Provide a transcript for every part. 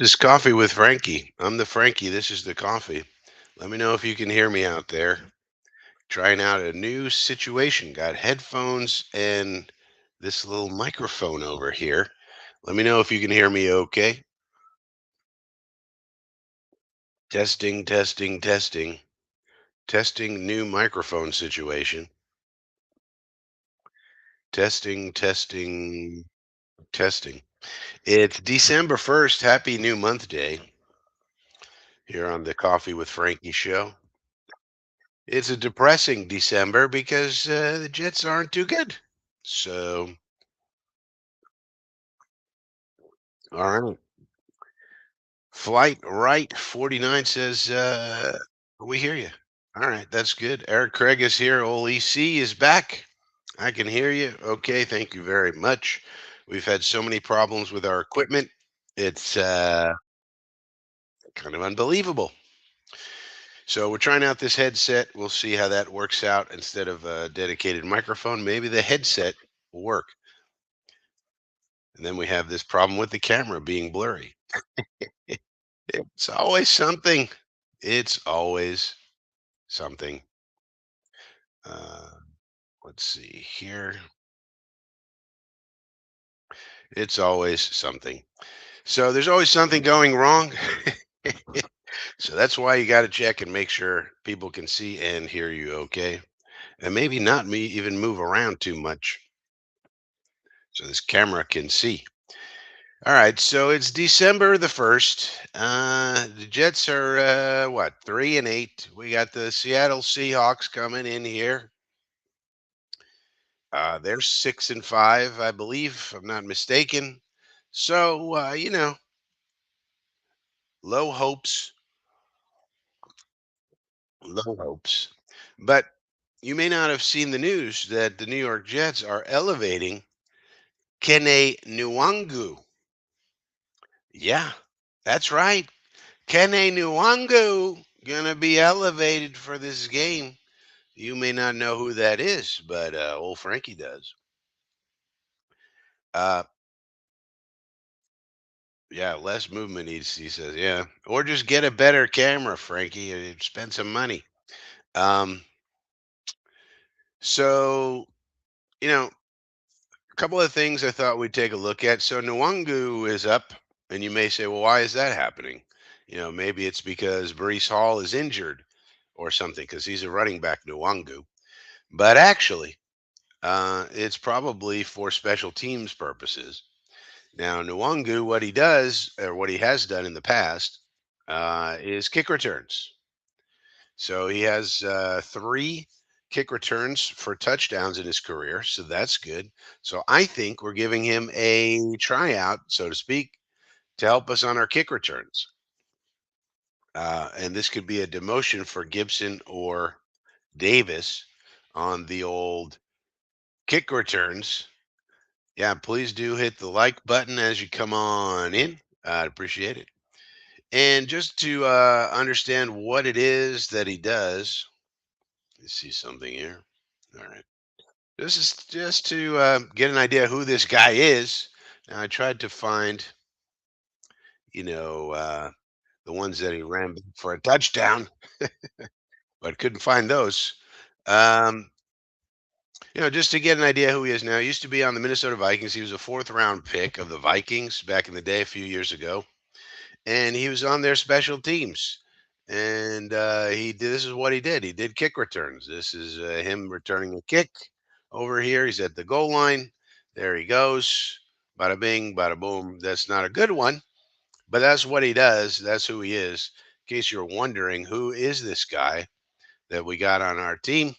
This is Coffee with Frankie. I'm the Frankie. This is the coffee. Let me know if you can hear me out there. Trying out a new situation. Got headphones and this little microphone over here. Let me know if you can hear me okay. Testing, testing, testing. Testing new microphone situation. Testing, testing, testing. It's December 1st. Happy New Month Day here on the Coffee with Frankie show. It's a depressing December because the Jets aren't too good. So, all right. Flight right 49 says, we hear you. All right, that's good. Eric Craig is here. Old EC is back. I can hear you. Okay, thank you very much. We've had so many problems with our equipment. It's kind of unbelievable. So we're trying out this headset. We'll see how that works out instead of a dedicated microphone. Maybe the headset will work. And then we have this problem with the camera being blurry. It's always something. It's always something. Uh, let's see here. It's always something. So there's always something going wrong. So that's why you got to check and make sure people can see and hear you okay. And maybe not me even move around too much so this camera can see. All right, so it's December the 1st. The Jets are what, 3-8. We got the Seattle Seahawks coming in here. They're 6-5, I believe, if I'm not mistaken. So low hopes, low hopes. But you may not have seen the news that the New York Jets are elevating Kene Nwangu. Yeah, that's right. Kene Nwangu gonna be elevated for this game. You may not know who that is, but old Frankie does. Uh, yeah, less movement. He says, yeah, or just get a better camera, Frankie, and spend some money. Um, so a couple of things I thought we'd take a look at. So Nwangu is up, and you may say, well, why is that happening? Maybe it's because Brees Hall is injured or something, because he's a running back, Nwangu. But actually, it's probably for special teams purposes. Now, Nwangu, what he does, or what he has done in the past, is kick returns. So he has three kick returns for touchdowns in his career. So that's good. So I think we're giving him a tryout, so to speak, to help us on our kick returns. And this could be a demotion for Gibson or Davis on the old kick returns. Yeah, please do hit the like button as you come on in. I'd appreciate it. And just to understand what it is that he does, let's see something here. All right. This is just to get an idea who this guy is. Now, I tried to find, you know, uh, the ones that he ran back for a touchdown, but couldn't find those. Um, just to get an idea who he is now. He used to be on the Minnesota Vikings. He was a fourth round pick of the Vikings back in the day, a few years ago, and he was on their special teams. And he did. This is what he did. He did kick returns. This is him returning a kick over here. He's at the goal line. There he goes. Bada bing, bada boom. That's not a good one, but that's what he does. That's who he is. In case you're wondering, who is this guy that we got on our team?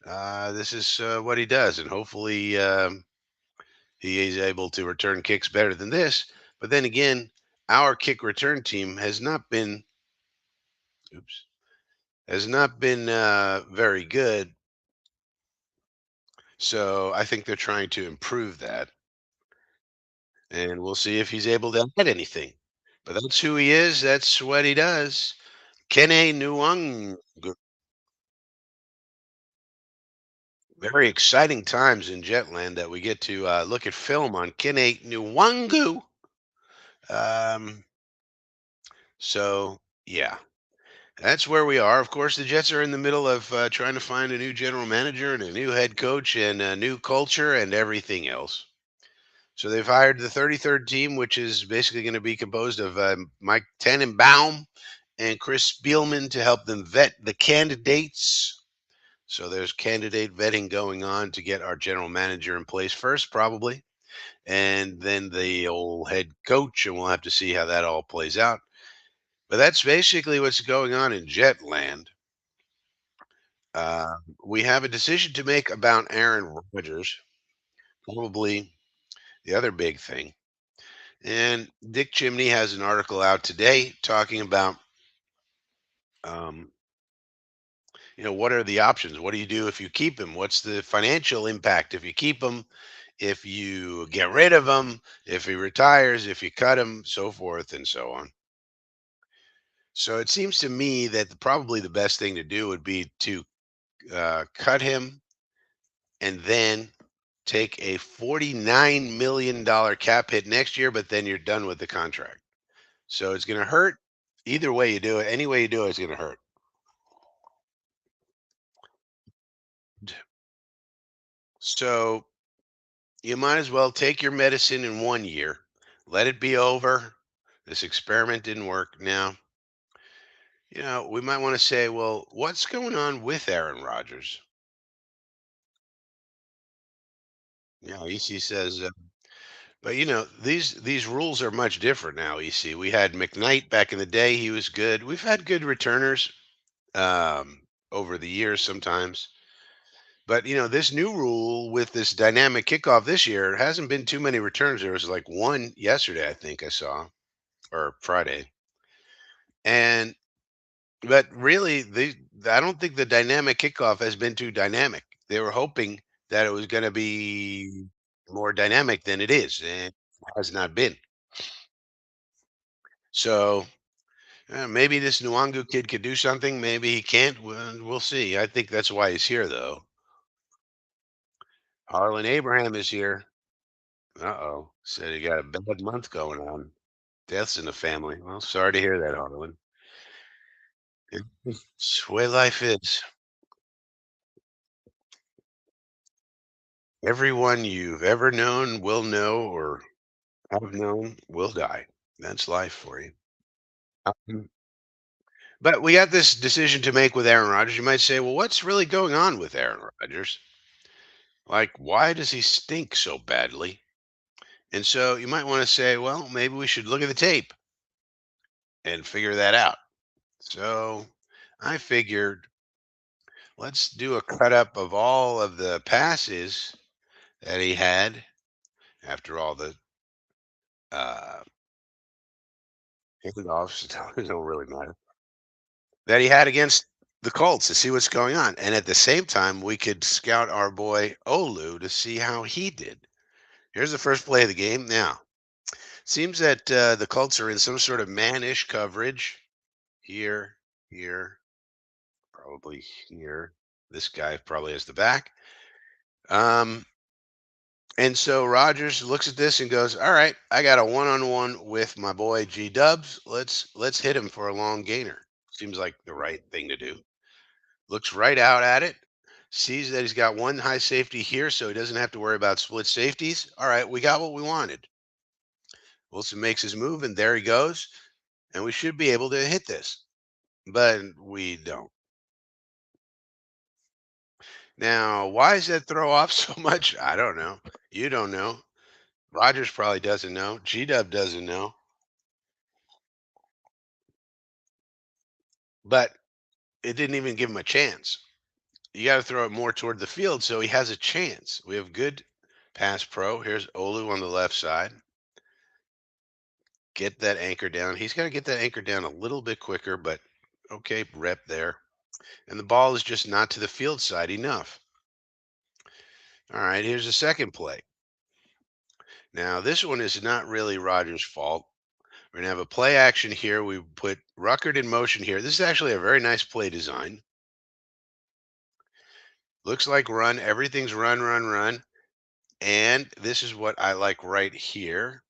This is what he does, and hopefully he is able to return kicks better than this. But then again, our kick return team oops, has not been very good. So I think they're trying to improve that, and we'll see if he's able to get anything. But that's who he is. That's what he does. Kene Nuang. Very exciting times in Jetland that we get to look at film on Kene Nwangu. Um, so yeah, that's where we are. Of course, the Jets are in the middle of trying to find a new general manager and a new head coach and a new culture and everything else. So they've hired the 33rd team, which is basically going to be composed of Mike Tannenbaum and Chris Spielman to help them vet the candidates. So there's candidate vetting going on to get our general manager in place first, probably, and then the old head coach, and we'll have to see how that all plays out. But that's basically what's going on in Jetland. Uh, we have a decision to make about Aaron Rodgers, probably the other big thing. And Dick Chimney has an article out today talking about, um, what are the options? What do you do if you keep him? What's the financial impact if you keep him? If you get rid of him? If he retires? If you cut him? So forth and so on. So it seems to me that probably the best thing to do would be to cut him and then take a $49 million cap hit next year, but then you're done with the contract. So it's going to hurt either way you do it. Any way you do it, it's going to hurt. So you might as well take your medicine in 1 year, let it be over. This experiment didn't work. Now, we might want to say, well, what's going on with Aaron Rodgers? EC says, but these rules are much different now. EC, we had McKnight back in the day; he was good. We've had good returners over the years sometimes. But this new rule with this dynamic kickoff this year hasn't been too many returns. There was like one yesterday, I think I saw, or Friday. And but really, I don't think the dynamic kickoff has been too dynamic. They were hoping that it was going to be more dynamic than it is, and it has not been. So maybe this Nwangu kid could do something. Maybe he can't. We'll see. I think that's why he's here, though. Harlan Abraham is here. Uh-oh. Said he got a bad month going on. Deaths in the family. Well, sorry to hear that, Harlan. It's the way life is. Everyone you've ever known will know or have known will die. That's life for you. Um, But we got this decision to make with Aaron Rodgers. You might say, well, what's really going on with Aaron Rodgers? Like, why does he stink so badly? And so you might want to say, well, maybe we should look at the tape and figure that out. So I figured let's do a cut up of all of the passes that he had after all the uh, handoffs. It don't really matter that he had against the Colts to see what's going on. And at the same time, we could scout our boy Olu to see how he did. Here's the first play of the game. Now, seems that the Colts are in some sort of man-ish coverage here, here, probably here. This guy probably has the back. Um, and so Rogers looks at this and goes, "All right, I got a one-on-one with my boy G Dubs. Let's hit him for a long gainer." Seems like the right thing to do. Looks right out at it, sees that he's got one high safety here, so he doesn't have to worry about split safeties. All right, we got what we wanted. Wilson makes his move, and there he goes. And we should be able to hit this, but we don't. Now, why does that throw off so much? I don't know. You don't know. Rogers probably doesn't know. G Dub doesn't know. But it didn't even give him a chance. You got to throw it more toward the field so he has a chance. We have good pass pro. Here's Olu on the left side. Get that anchor down. He's got to get that anchor down a little bit quicker, but okay, rep there. And the ball is just not to the field side enough. All right, here's the second play. Now, this one is not really Rogers' fault. We're going to have a play action here. We put Ruckert in motion here. This is actually a very nice play design. Looks like run. Everything's run, run, run. And this is what I like right here.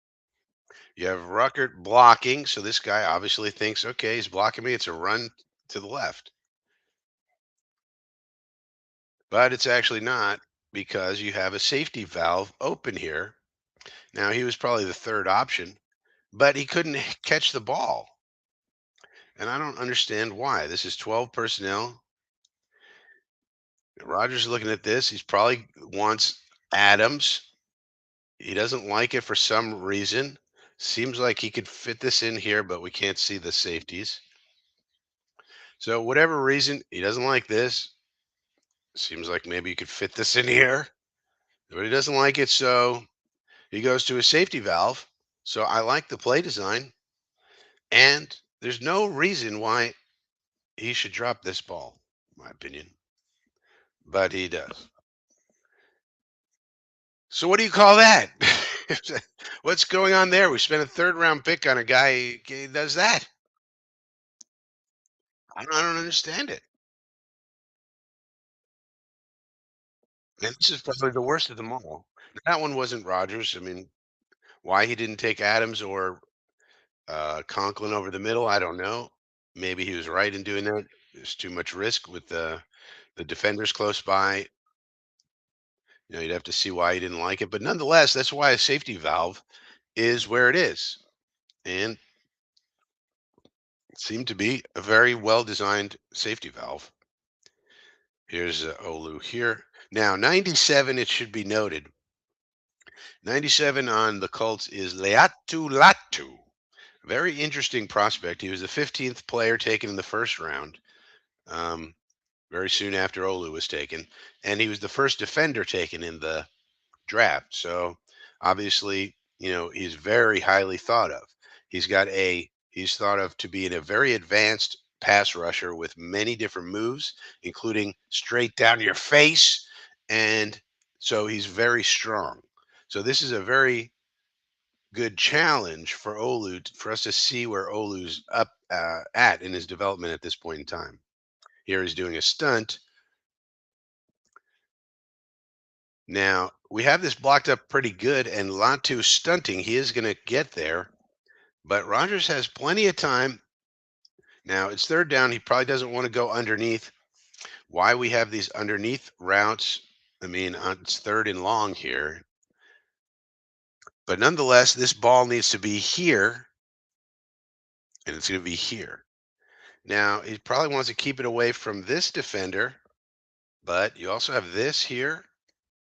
You have Ruckert blocking, so this guy obviously thinks, okay, he's blocking me. It's a run to the left, but it's actually not because you have a safety valve open here. Now he was probably the third option, but he couldn't catch the ball, and I don't understand why. This is 12 personnel. Rogers is looking at this. He's probably wants Adams. He doesn't like it for some reason. Seems like he could fit this in here, but we can't see the safeties. So whatever reason, he doesn't like this. Seems like maybe you could fit this in here, but he doesn't like it, so he goes to a safety valve. So I like the play design, and there's no reason why he should drop this ball, in my opinion, but he does. So what do you call that? What's going on there? We spent a third round pick on a guy who does that. I don't understand it. And this is probably the worst of them all. That one wasn't Rodgers. I mean, why he didn't take Adams or Conklin over the middle, I don't know. Maybe he was right in doing that. There's too much risk with the defenders close by. You'd have to see why he didn't like it. But nonetheless, that's why a safety valve is where it is. And it seemed to be a very well designed safety valve. Here's Olu here. Now, 97, it should be noted. 97 on the Colts is Leatu Latu. Very interesting prospect. He was the 15th player taken in the first round. Um, very soon after Olu was taken, and he was the first defender taken in the draft. So obviously, he's very highly thought of. He's thought of to be in a very advanced pass rusher with many different moves, including straight down your face, and so he's very strong. So this is a very good challenge for for us to see where Olu's up at in his development at this point in time. Here he's doing a stunt. Now, we have this blocked up pretty good, and Latu stunting. He is going to get there, but Rogers has plenty of time. Now, it's third down. He probably doesn't want to go underneath. Why we have these underneath routes? I mean, it's third and long here. But nonetheless, this ball needs to be here, and it's going to be here. Now, he probably wants to keep it away from this defender, but you also have this here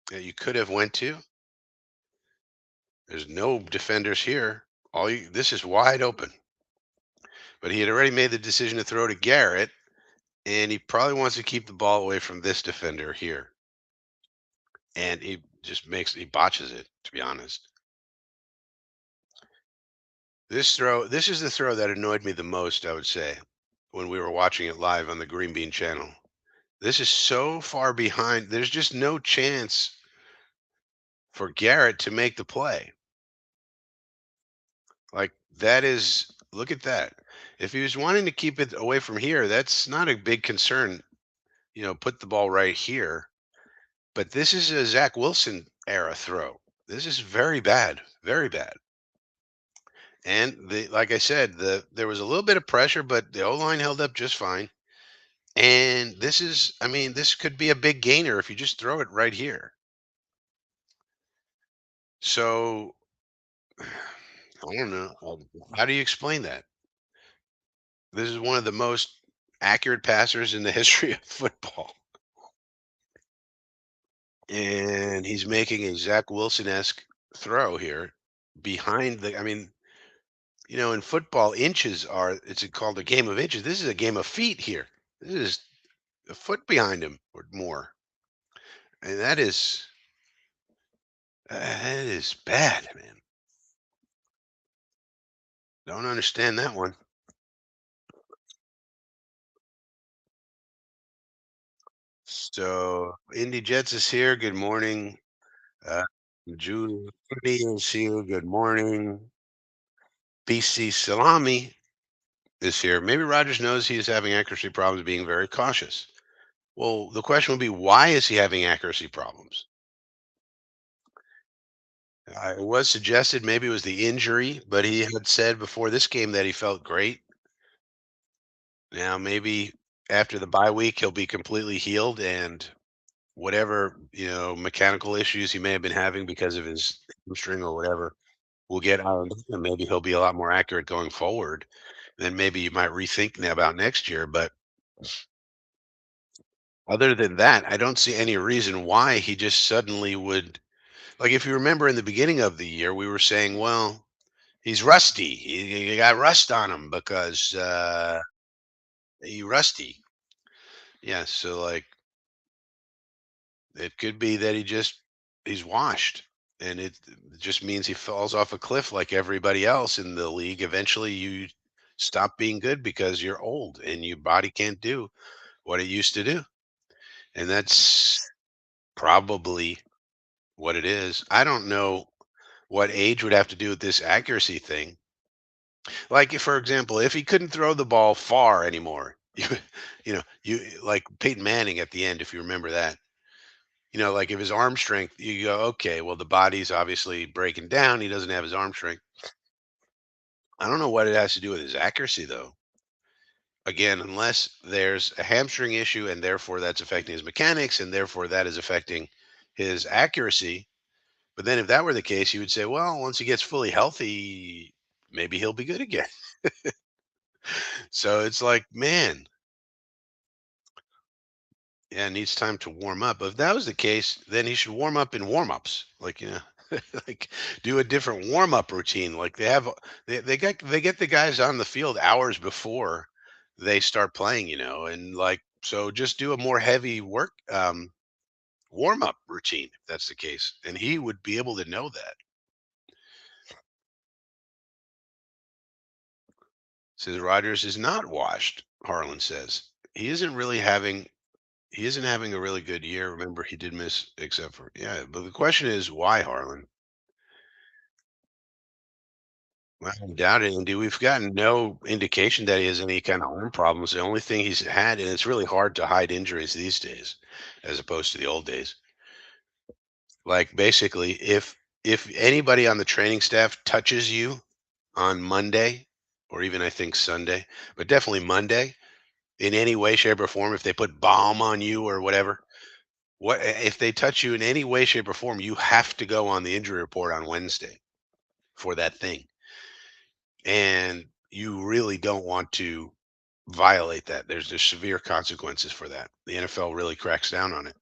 that you could have went to. There's no defenders here. This is wide open. But he had already made the decision to throw to Garrett, and he probably wants to keep the ball away from this defender here. And he botches it, to be honest. This is the throw that annoyed me the most, I would say, when we were watching it live on the Green Bean channel. This is so far behind. There's just no chance for Garrett to make the play. Like look at that. If he was wanting to keep it away from here, that's not a big concern. Put the ball right here. But this is a Zach Wilson era throw. This is very bad, very bad. And like I said, there was a little bit of pressure, but the O line held up just fine. And I mean, this could be a big gainer if you just throw it right here. So I don't know. How do you explain that? This is one of the most accurate passers in the history of football. And he's making a Zach Wilson-esque throw here behind I mean, in football, it's called a game of inches. This is a game of feet here. This is a foot behind him or more. And that is bad, man. Don't understand that one. So Indy Jets is here. Good morning. Uh, Julie is here. Good morning. BC Salami is here. Maybe Rogers knows he is having accuracy problems, being very cautious. Well, the question would be, why is he having accuracy problems? It was suggested maybe it was the injury, but he had said before this game that he felt great. Now maybe after the bye week he'll be completely healed and whatever, mechanical issues he may have been having because of his hamstring or whatever will get ironed out, and maybe he'll be a lot more accurate going forward. Then maybe you might rethink about next year. But other than that, I don't see any reason why he just suddenly would. Like, if you remember in the beginning of the year, we were saying, well, he's rusty. He got rust on him because he rusty. Yeah. So, like, it could be that he's washed. And it just means he falls off a cliff like everybody else in the league. Eventually, you stop being good because you're old and your body can't do what it used to do. And that's probably what it is. I don't know what age would have to do with this accuracy thing. Like, if, for example, if he couldn't throw the ball far anymore, you like Peyton Manning at the end, if you remember that. Like if his arm strength, you go, okay, well, the body's obviously breaking down. He doesn't have his arm strength. I don't know what it has to do with his accuracy, though. Again, unless there's a hamstring issue and therefore that's affecting his mechanics and therefore that is affecting his accuracy. But then if that were the case, you would say, well, once he gets fully healthy, maybe he'll be good again. So it's like, man, yeah, needs time to warm up. If that was the case, then he should warm up in warm-ups. Like, like do a different warm-up routine. Like they get the guys on the field hours before they start playing, and like so just do a more heavy work warm-up routine if that's the case. And he would be able to know that. Says Rogers is not washed, Harlan says. He isn't really having he isn't having a really good year. Remember, he did miss except for yeah. But the question is why, Harlan? I doubt it, Indeed, we've gotten no indication that he has any kind of arm problems. The only thing he's had, and it's really hard to hide injuries these days, as opposed to the old days. Like basically, if anybody on the training staff touches you on Monday, or even I think Sunday, but definitely Monday, in any way, shape, or form, if they put balm on you or whatever, if they touch you in any way, shape, or form, you have to go on the injury report on Wednesday for that thing, and you really don't want to violate that. There's severe consequences for that. The NFL really cracks down on it.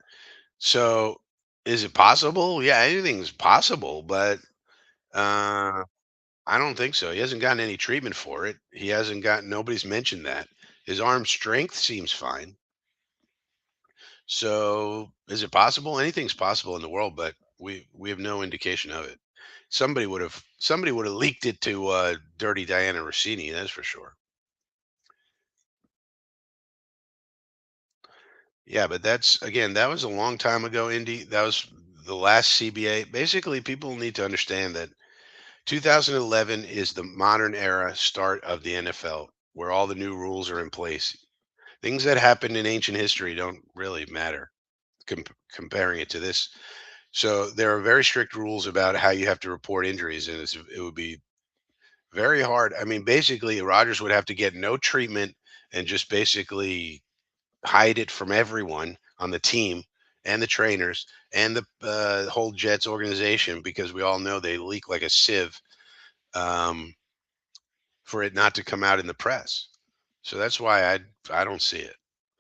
So, is it possible? Yeah, anything's possible, but uh, I don't think so. He hasn't gotten any treatment for it. He hasn't gotten. Nobody's mentioned that. His arm strength seems fine. So, is it possible? Anything's possible in the world, but we have no indication of it. Somebody would have leaked it to Dirty Diana Rossini. That's for sure. Yeah, but that's again, that was a long time ago, Indy. That was the last CBA. Basically, people need to understand that 2011 is the modern era start of the NFL, where all the new rules are in place. Things that happened in ancient history don't really matter comparing it to this. So there are very strict rules about how you have to report injuries, and it would be very hard. I mean, basically, Rodgers would have to get no treatment and just basically hide it from everyone on the team and the trainers and the whole Jets organization because we all know they leak like a sieve um, for it not to come out in the press. So that's why I don't see it.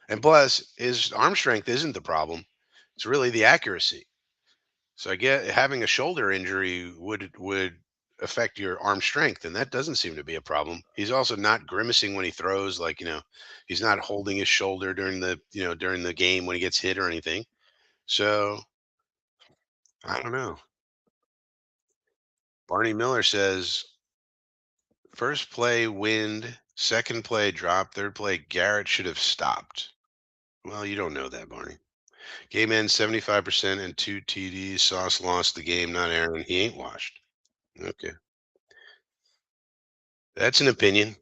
And plus, his arm strength isn't the problem; it's really the accuracy. So I get having a shoulder injury would affect your arm strength, and that doesn't seem to be a problem. He's also not grimacing when he throws, like he's not holding his shoulder during the game when he gets hit or anything. So I don't know. Barney Miller says first play wind, second play drop, third play Garrett should have stopped. Well, you don't know that, Barney. Game ends 75% and two TDs. Sauce lost the game, not Aaron. He ain't washed. Okay, that's an opinion.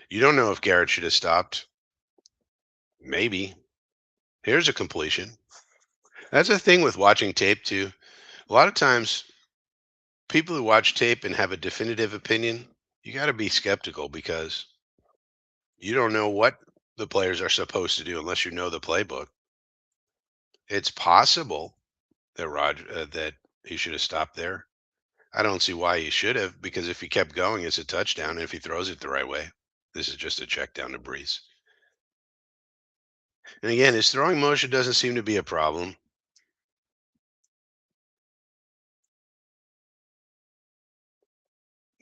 You don't know if Garrett should have stopped. Maybe. Here's a completion. That's the thing with watching tape too. A lot of times people who watch tape and have a definitive opinion, you got to be skeptical because you don't know what the players are supposed to do unless you know the playbook. It's possible that that he should have stopped there. I don't see why he should have, because if he kept going, it's a touchdown. And if he throws it the right way, this is just a check down to Breeze. And again, his throwing motion doesn't seem to be a problem.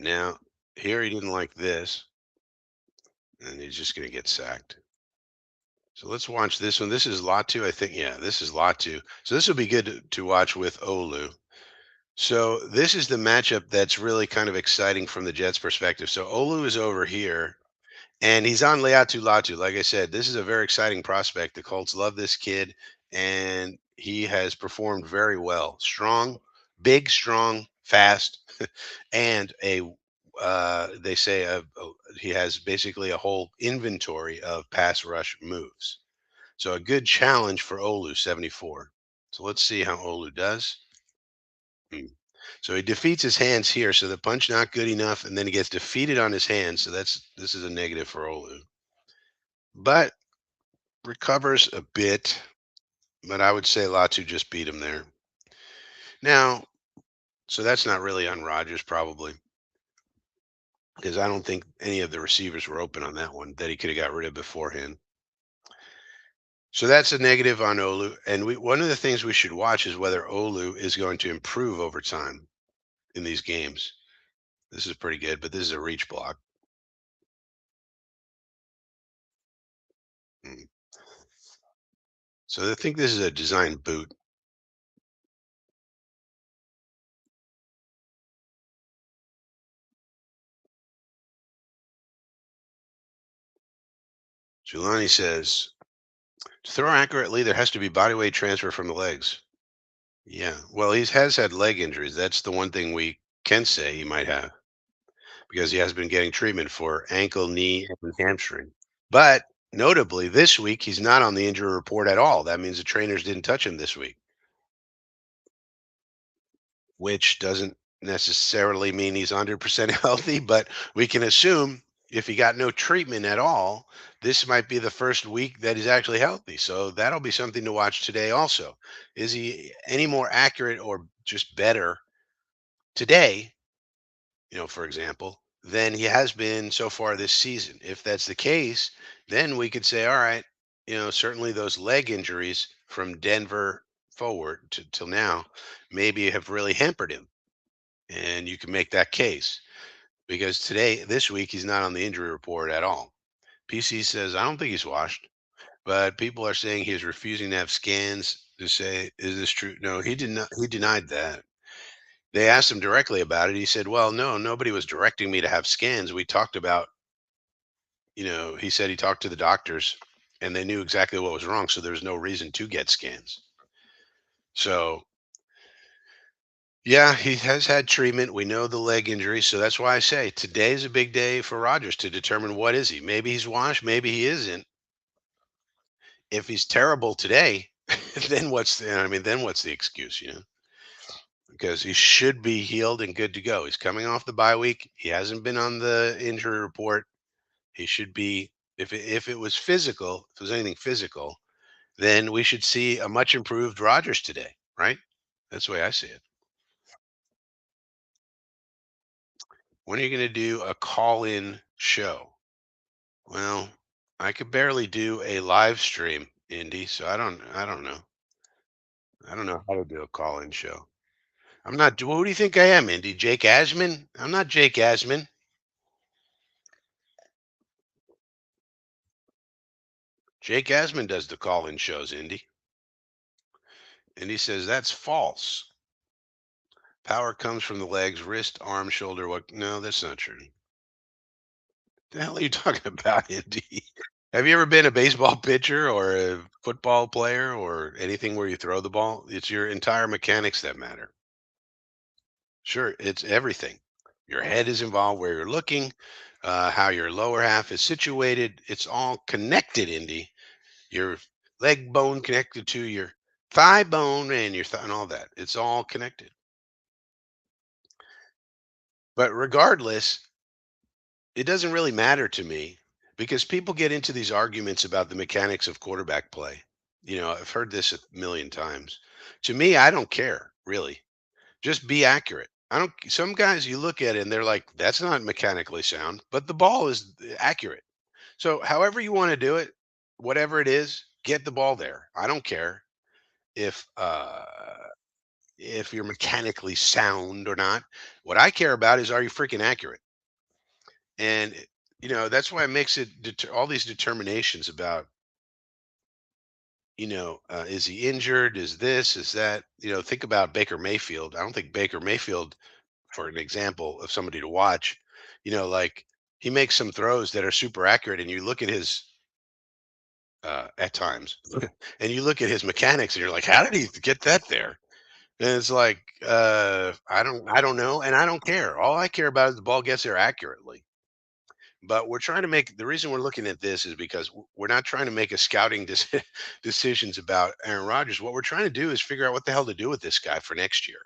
Now, here he didn't like this, and he's just going to get sacked. So let's watch this one. This is Latu, I think. Yeah, this is Latu. So this will be good to watch with Olu. So this is the matchup that's really kind of exciting from the Jets' perspective. So Olu is over here, and he's on Leatu Latu. Like I said, this is a very exciting prospect. The Colts love this kid, and he has performed very well. Strong, big, strong, fast, and they say he has basically a whole inventory of pass rush moves. So a good challenge for Olu, 74. So let's see how Olu does. Hmm. So he defeats his hands here. So the punch not good enough, and then he gets defeated on his hands. So this is a negative for Olu. But recovers a bit. But I would say Latu just beat him there. Now, so that's not really on Rodgers probably, because I don't think any of the receivers were open on that one that he could have got rid of beforehand. So that's a negative on Olu. And one of the things we should watch is whether Olu is going to improve over time in these games. This is pretty good, but this is a reach block. Mm. So I think this is a design boot. Julani says, to throw accurately, there has to be body weight transfer from the legs. Yeah. Well, he has had leg injuries. That's the one thing we can say he might have because he has been getting treatment for ankle, knee, and hamstring. But notably, this week, he's not on the injury report at all. That means the trainers didn't touch him this week, which doesn't necessarily mean he's 100% healthy, but we can assume if he got no treatment at all, this might be the first week that he's actually healthy. So that'll be something to watch today also. Is he any more accurate or just better today, for example, than he has been so far this season? If that's the case, then we could say, all right, certainly those leg injuries from Denver forward till now maybe have really hampered him, and you can make that case because this week, he's not on the injury report at all. PC says, I don't think he's washed, but people are saying he is refusing to have scans to say, is this true? No, he did not. He denied that. They asked him directly about it. He said, well, no, nobody was directing me to have scans. We talked about, he said he talked to the doctors and they knew exactly what was wrong. So there's no reason to get scans. So yeah, he has had treatment. We know the leg injury, so that's why I say today's a big day for Rodgers to determine what is he. Maybe he's washed, maybe he isn't. If he's terrible today, then then what's the excuse, Because he should be healed and good to go. He's coming off the bye week. He hasn't been on the injury report. He should be if it was physical, if it was anything physical, then we should see a much improved Rodgers today, right? That's the way I see it. When are you going to do a call-in show? Well, I could barely do a live stream, Indy, so I don't know. I don't know how to do a call-in show. I'm not who do you think I am, Indy? Jake Asman? I'm not Jake Asman. Jake Asman does the call-in shows, Indy. And he says that's false. Power comes from the legs, wrist, arm, shoulder. What? No, that's not true. The hell are you talking about, Indy? Have you ever been a baseball pitcher or a football player or anything where you throw the ball? It's your entire mechanics that matter. Sure, it's everything. Your head is involved, where you're looking, how your lower half is situated. It's all connected, Indy. Your leg bone connected to your thigh bone and and all that. It's all connected. But regardless, it doesn't really matter to me because people get into these arguments about the mechanics of quarterback play. I've heard this a million times. To me, I don't care, really. Just be accurate. I don't Some guys you look at it and they're like, that's not mechanically sound, but the ball is accurate. So however you want to do it, whatever it is, get the ball there. I don't care if if you're mechanically sound or not. What I care about is, are you freaking accurate? And that's why it makes it all these determinations about, is he injured? Is this? Is that? Think about Baker Mayfield. I don't think Baker Mayfield, for an example of somebody to watch, like he makes some throws that are super accurate, and you look at his at times, and you look at his mechanics, and you're like, how did he get that there? And it's like, I don't know, and I don't care. All I care about is the ball gets there accurately. But we're trying to make the reason we're looking at this is because we're not trying to make a scouting decisions about Aaron Rodgers. What we're trying to do is figure out what the hell to do with this guy for next year.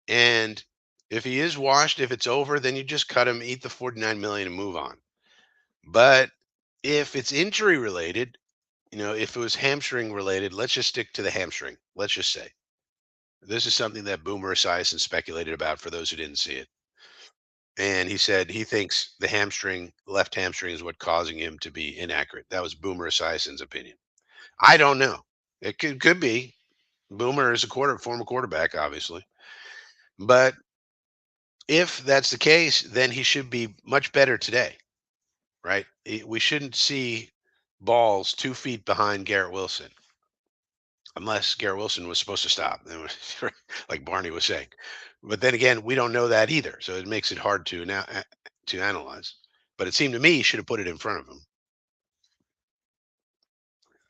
And if he is washed, if it's over, then you just cut him, eat the 49 million and move on. But if it's injury related, if it was hamstring related, let's just stick to the hamstring. Let's just say this is something that Boomer Esiason speculated about for those who didn't see it. And he said he thinks the left hamstring is what causing him to be inaccurate. That was Boomer Esiason's opinion. I don't know. It could be. Boomer is a former quarterback, obviously. But if that's the case, then he should be much better today, right? We shouldn't see balls 2 feet behind Garrett Wilson, unless Garrett Wilson was supposed to stop, like Barney was saying. But then again, we don't know that either, so it makes it hard to now to analyze. But it seemed to me he should have put it in front of him.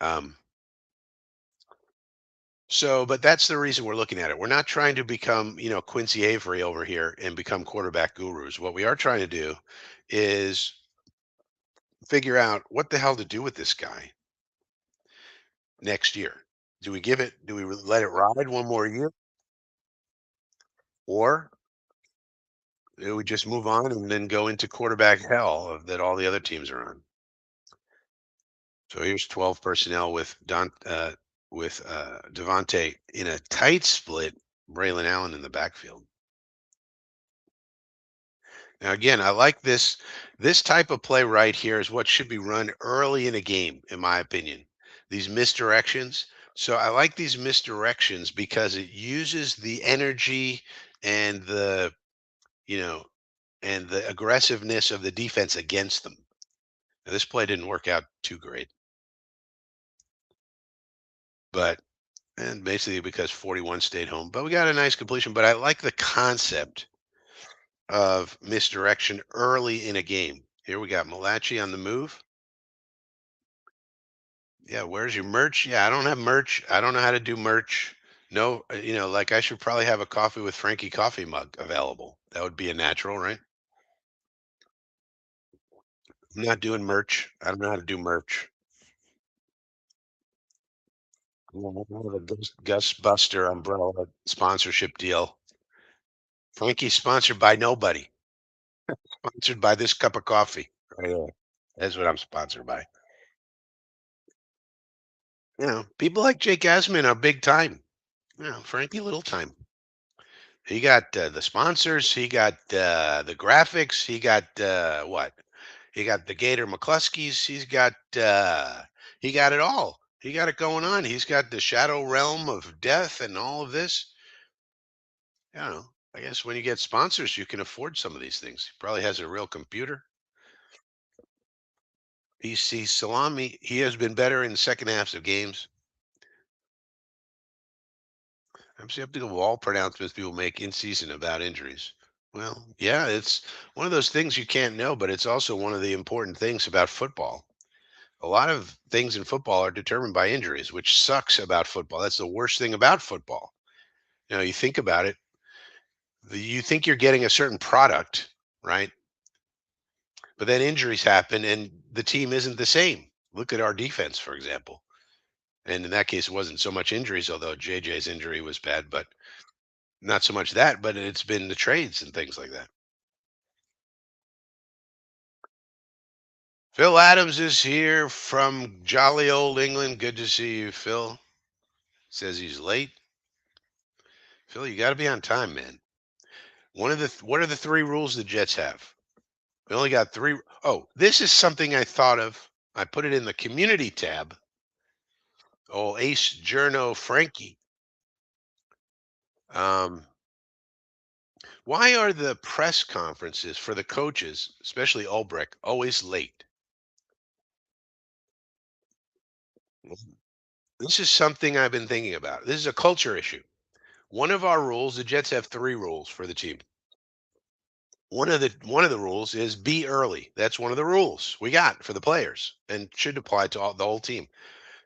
Um, but that's the reason we're looking at it. We're not trying to become, Quincy Avery over here and become quarterback gurus. What we are trying to do is figure out what the hell to do with this guy next year. Do we let it ride one more year, or do we just move on and then go into quarterback hell that all the other teams are on? So here's 12 personnel with Devontae in a tight split. Braylon Allen in the backfield. Now, again, I like this. This type of play right here is what should be run early in a game, in my opinion. These misdirections. So I like these misdirections because it uses the energy and you know, and the aggressiveness of the defense against them. Now, this play didn't work out too great, but and basically because 41 stayed home. But we got a nice completion. But I like the concept of misdirection early in a game. Here we got Malachi on the move. Yeah, where's your merch? Yeah, I don't have merch. I don't know how to do merch. No, like I should probably have a coffee with Frankie coffee mug available. That would be a natural, right? I'm not doing merch. I don't know how to do merch. I don't have a Gus Buster umbrella sponsorship deal. Frankie's sponsored by nobody. Sponsored by this cup of coffee. Right there. That's what I'm sponsored by. People like Jake Asman are big time. Frankie, little time. He got the sponsors. He got the graphics. He got what? He got the Gator McCluskey's. He got it all. He got it going on. He's got the Shadow Realm of Death and all of this. I guess when you get sponsors, you can afford some of these things. He probably has a real computer. PC Salami. He has been better in the second halves of games. I'm skeptical of all pronouncements people make in season about injuries. Well, yeah, it's one of those things you can't know, but it's also one of the important things about football. A lot of things in football are determined by injuries, which sucks about football. That's the worst thing about football. You think about it, you think you're getting a certain product, right? But then injuries happen and the team isn't the same. Look at our defense, for example. And in that case, it wasn't so much injuries, although JJ's injury was bad, but not so much that, but it's been the trades and things like that. Phil Adams is here from jolly old England. Good to see you, Phil. Says he's late. Phil, you got to be on time, man. What are the three rules the Jets have? We only got three. Oh, this is something I thought of. I put it in the community tab. Oh, Ace Journo Frankie. Um, why are the press conferences for the coaches, especially Ulbrich, always late? This is something I've been thinking about. This is a culture issue. One of our rules, the Jets have three rules for the team. One of the rules is be early. That's one of the rules we got for the players and should apply to the whole team.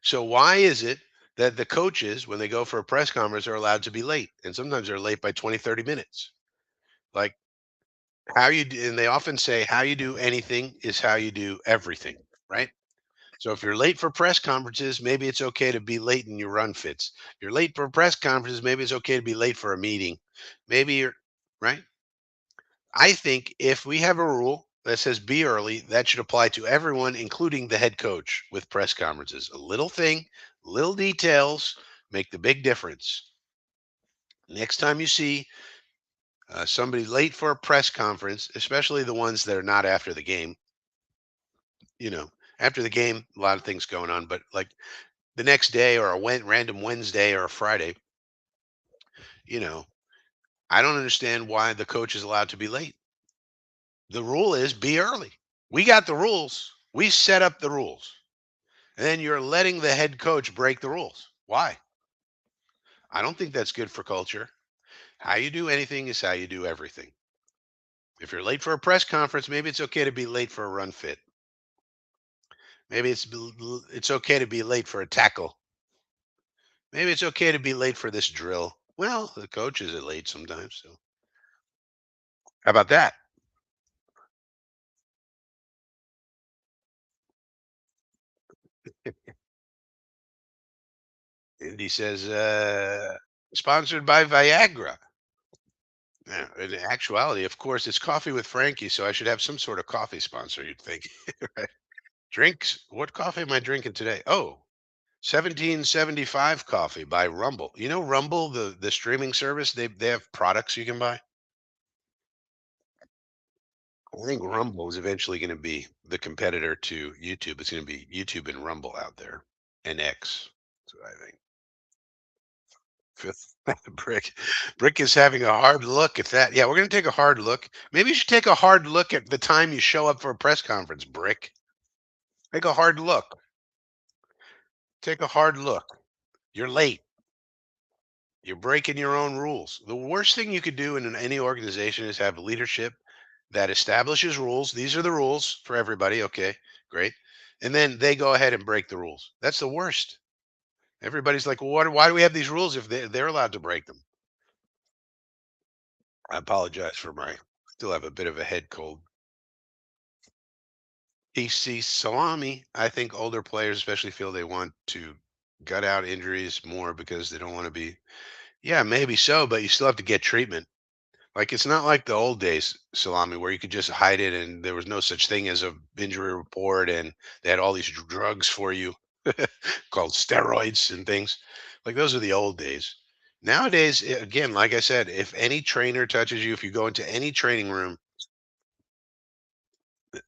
So why is it that the coaches, when they go for a press conference, are allowed to be late? And sometimes they're late by 20, 30 minutes. Like and they often say how you do anything is how you do everything, right? So if you're late for press conferences, maybe it's okay to be late in your run fits. If you're late for press conferences, maybe it's okay to be late for a meeting. Maybe you're right. I think if we have a rule that says be early, that should apply to everyone, including the head coach with press conferences. A little thing, little details make the big difference. Next time you see somebody late for a press conference, especially the ones that are not after the game, you know, after the game, a lot of things going on, but like the next day or a random Wednesday or a Friday, you know, I don't understand why the coach is allowed to be late. The rule is be early. We got the rules. We set up the rules. And then you're letting the head coach break the rules. Why? I don't think that's good for culture. How you do anything is how you do everything. If you're late for a press conference, maybe it's okay to be late for a run fit. Maybe it's okay to be late for a tackle. Maybe it's okay to be late for this drill. Well, the coaches are late sometimes. So how about that? Indy says, sponsored by Viagra. Yeah, in actuality, of course, it's coffee with Frankie, so I should have some sort of coffee sponsor, you'd think. Right? Drinks. What coffee am I drinking today? Oh, 1775 coffee by Rumble. You know Rumble, the streaming service, they have products you can buy. I think Rumble is eventually going to be the competitor to YouTube. It's going to be YouTube and Rumble out there and X. That's what I think. Fifth Brick. Brick is having a hard look at that. Yeah, we're going to take a hard look. Maybe you should take a hard look at the time you show up for a press conference, Brick. Take a hard look. Take a hard look. You're late. You're breaking your own rules. The worst thing you could do in any organization is have leadership that establishes rules. These are the rules for everybody. Okay, great. And then they go ahead and break the rules. That's the worst. Everybody's like, well, why do we have these rules if they're allowed to break them? I apologize for my still have a bit of a head cold. PC salami. I think older players especially feel they want to gut out injuries more because they don't want to be. Yeah, maybe so, but you still have to get treatment. Like it's not like the old days, salami, where you could just hide it and there was no such thing as a injury report and they had all these drugs for you called steroids and things. Like those are the old days. Nowadays, again, like I said, if any trainer touches you, if you go into any training room,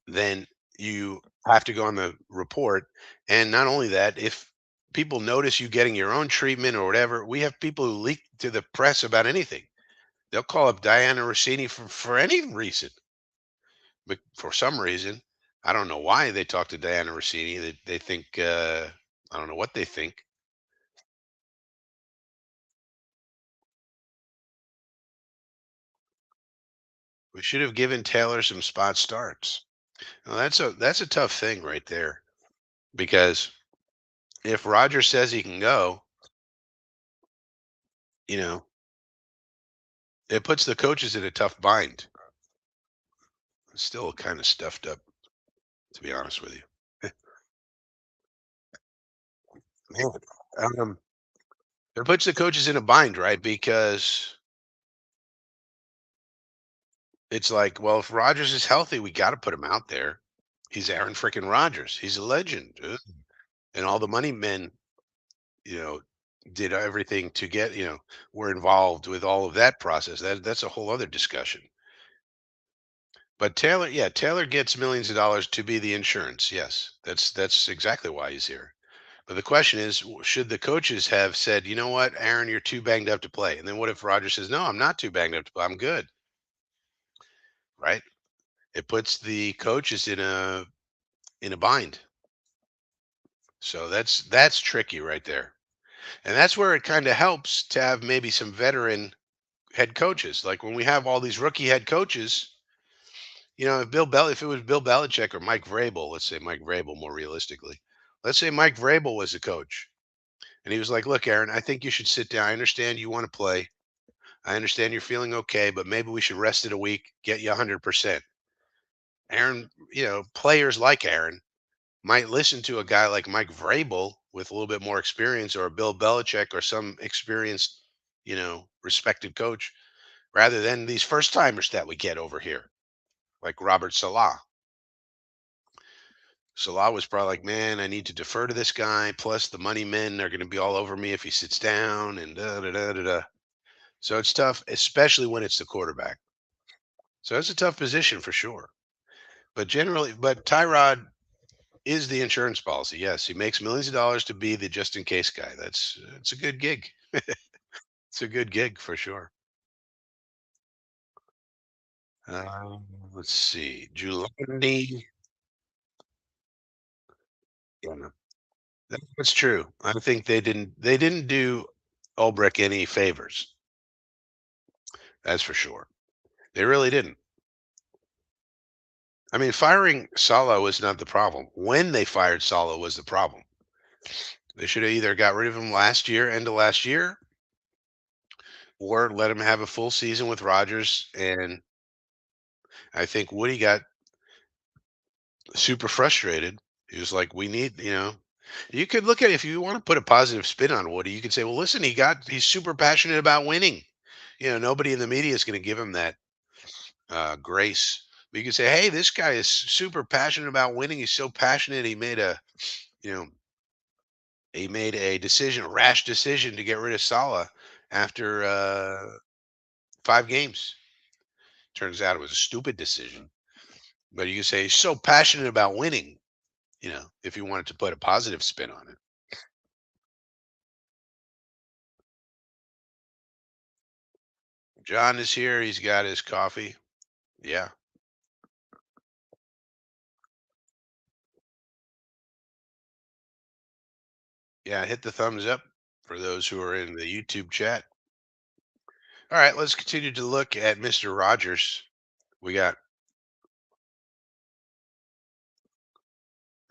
then you have to go on the report. And not only that, if people notice you getting your own treatment or whatever, we have people who leak to the press about anything. They'll call up Diana Rossini for any reason, but for some reason, I don't know why they talk to Diana Rossini. They think I don't know what they think. We should have given Taylor some spot starts. Now, that's a tough thing right there because if Roger says he can go, you know, it puts the coaches in a tough bind. Still kind of stuffed up, to be honest with you. Man, it puts the coaches in a bind, right? Because it's like, well, if Rogers is healthy, we got to put him out there. He's Aaron frickin' Rodgers. He's a legend, dude. And all the money men, you know, did everything to get, were involved with all of that process. That's a whole other discussion. But Taylor, yeah, Taylor gets millions of dollars to be the insurance. Yes, that's exactly why he's here. But the question is, should the coaches have said, you know what, Aaron, you're too banged up to play? And then what if Roger says, no, I'm not too banged up to play. I'm good, right? It puts the coaches in a bind. So that's tricky right there. And that's where it kind of helps to have maybe some veteran head coaches. Like when we have all these rookie head coaches, if it was Bill Belichick or Mike Vrabel, let's say Mike Vrabel more realistically. Let's say Mike Vrabel was the coach. And he was like, look, Aaron, I think you should sit down. I understand you want to play. I understand you're feeling okay, but maybe we should rest it a week, get you 100%. Aaron, players like Aaron might listen to a guy like Mike Vrabel with a little bit more experience or a Bill Belichick or some experienced, respected coach rather than these first timers that we get over here, like Robert Salah. Salah was probably like, man, I need to defer to this guy. Plus, the money men are going to be all over me if he sits down and da da da da da. So it's tough, especially when it's the quarterback. So it's a tough position for sure. But Tyrod is the insurance policy. Yes, he makes millions of dollars to be the just in case guy. It's a good gig. It's a good gig for sure. Let's see, Giuliani. Yeah, no, that's true. I think they didn't do Ulbrich any favors. That's for sure. They really didn't. I mean, firing Salo was not the problem. When they fired Salo was the problem. They should have either got rid of him last year, end of last year, or let him have a full season with Rodgers. And I think Woody got super frustrated. He was like, "We need, you could look at it if you want to put a positive spin on Woody. You could say, well, listen, he's super passionate about winning. Nobody in the media is going to give him that grace. But you could say, hey, this guy is super passionate about winning. He's so passionate. You know, he made a decision, a rash decision to get rid of Salah after 5 games. Turns out it was a stupid decision. But you could say he's so passionate about winning. If you wanted to put a positive spin on it. John is here. He's got his coffee. Yeah. Yeah. Hit the thumbs up for those who are in the YouTube chat. All right. Let's continue to look at Mr. Rogers. We got,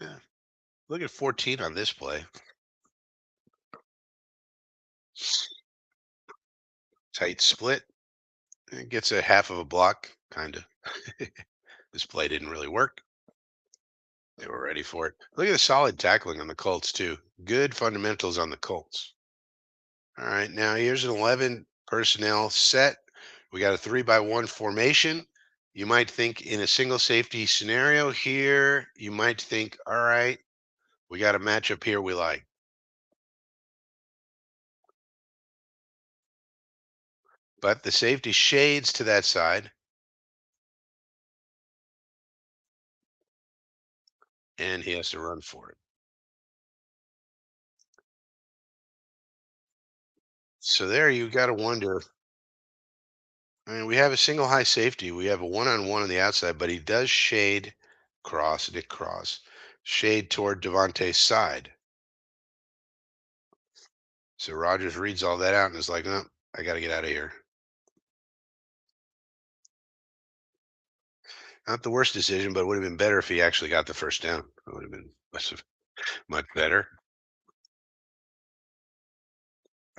yeah, look at 14 on this play. Tight split. It gets a half of a block, kind of. This play didn't really work. They were ready for it. Look at the solid tackling on the Colts, too. Good fundamentals on the Colts. All right. Now here's an 11 personnel set. We got a 3-by-1 formation. You might think in a single safety scenario here, you might think, all right, we got a matchup here we like. But the safety shades to that side, and he has to run for it. So there you got to wonder. I mean, we have a single high safety. We have a one-on-one on the outside, but he does shade Nick Cross, shade toward Devontae's side. So Rogers reads all that out and is like, oh, I got to get out of here. Not the worst decision, but it would have been better if he actually got the first down. It would have been much better.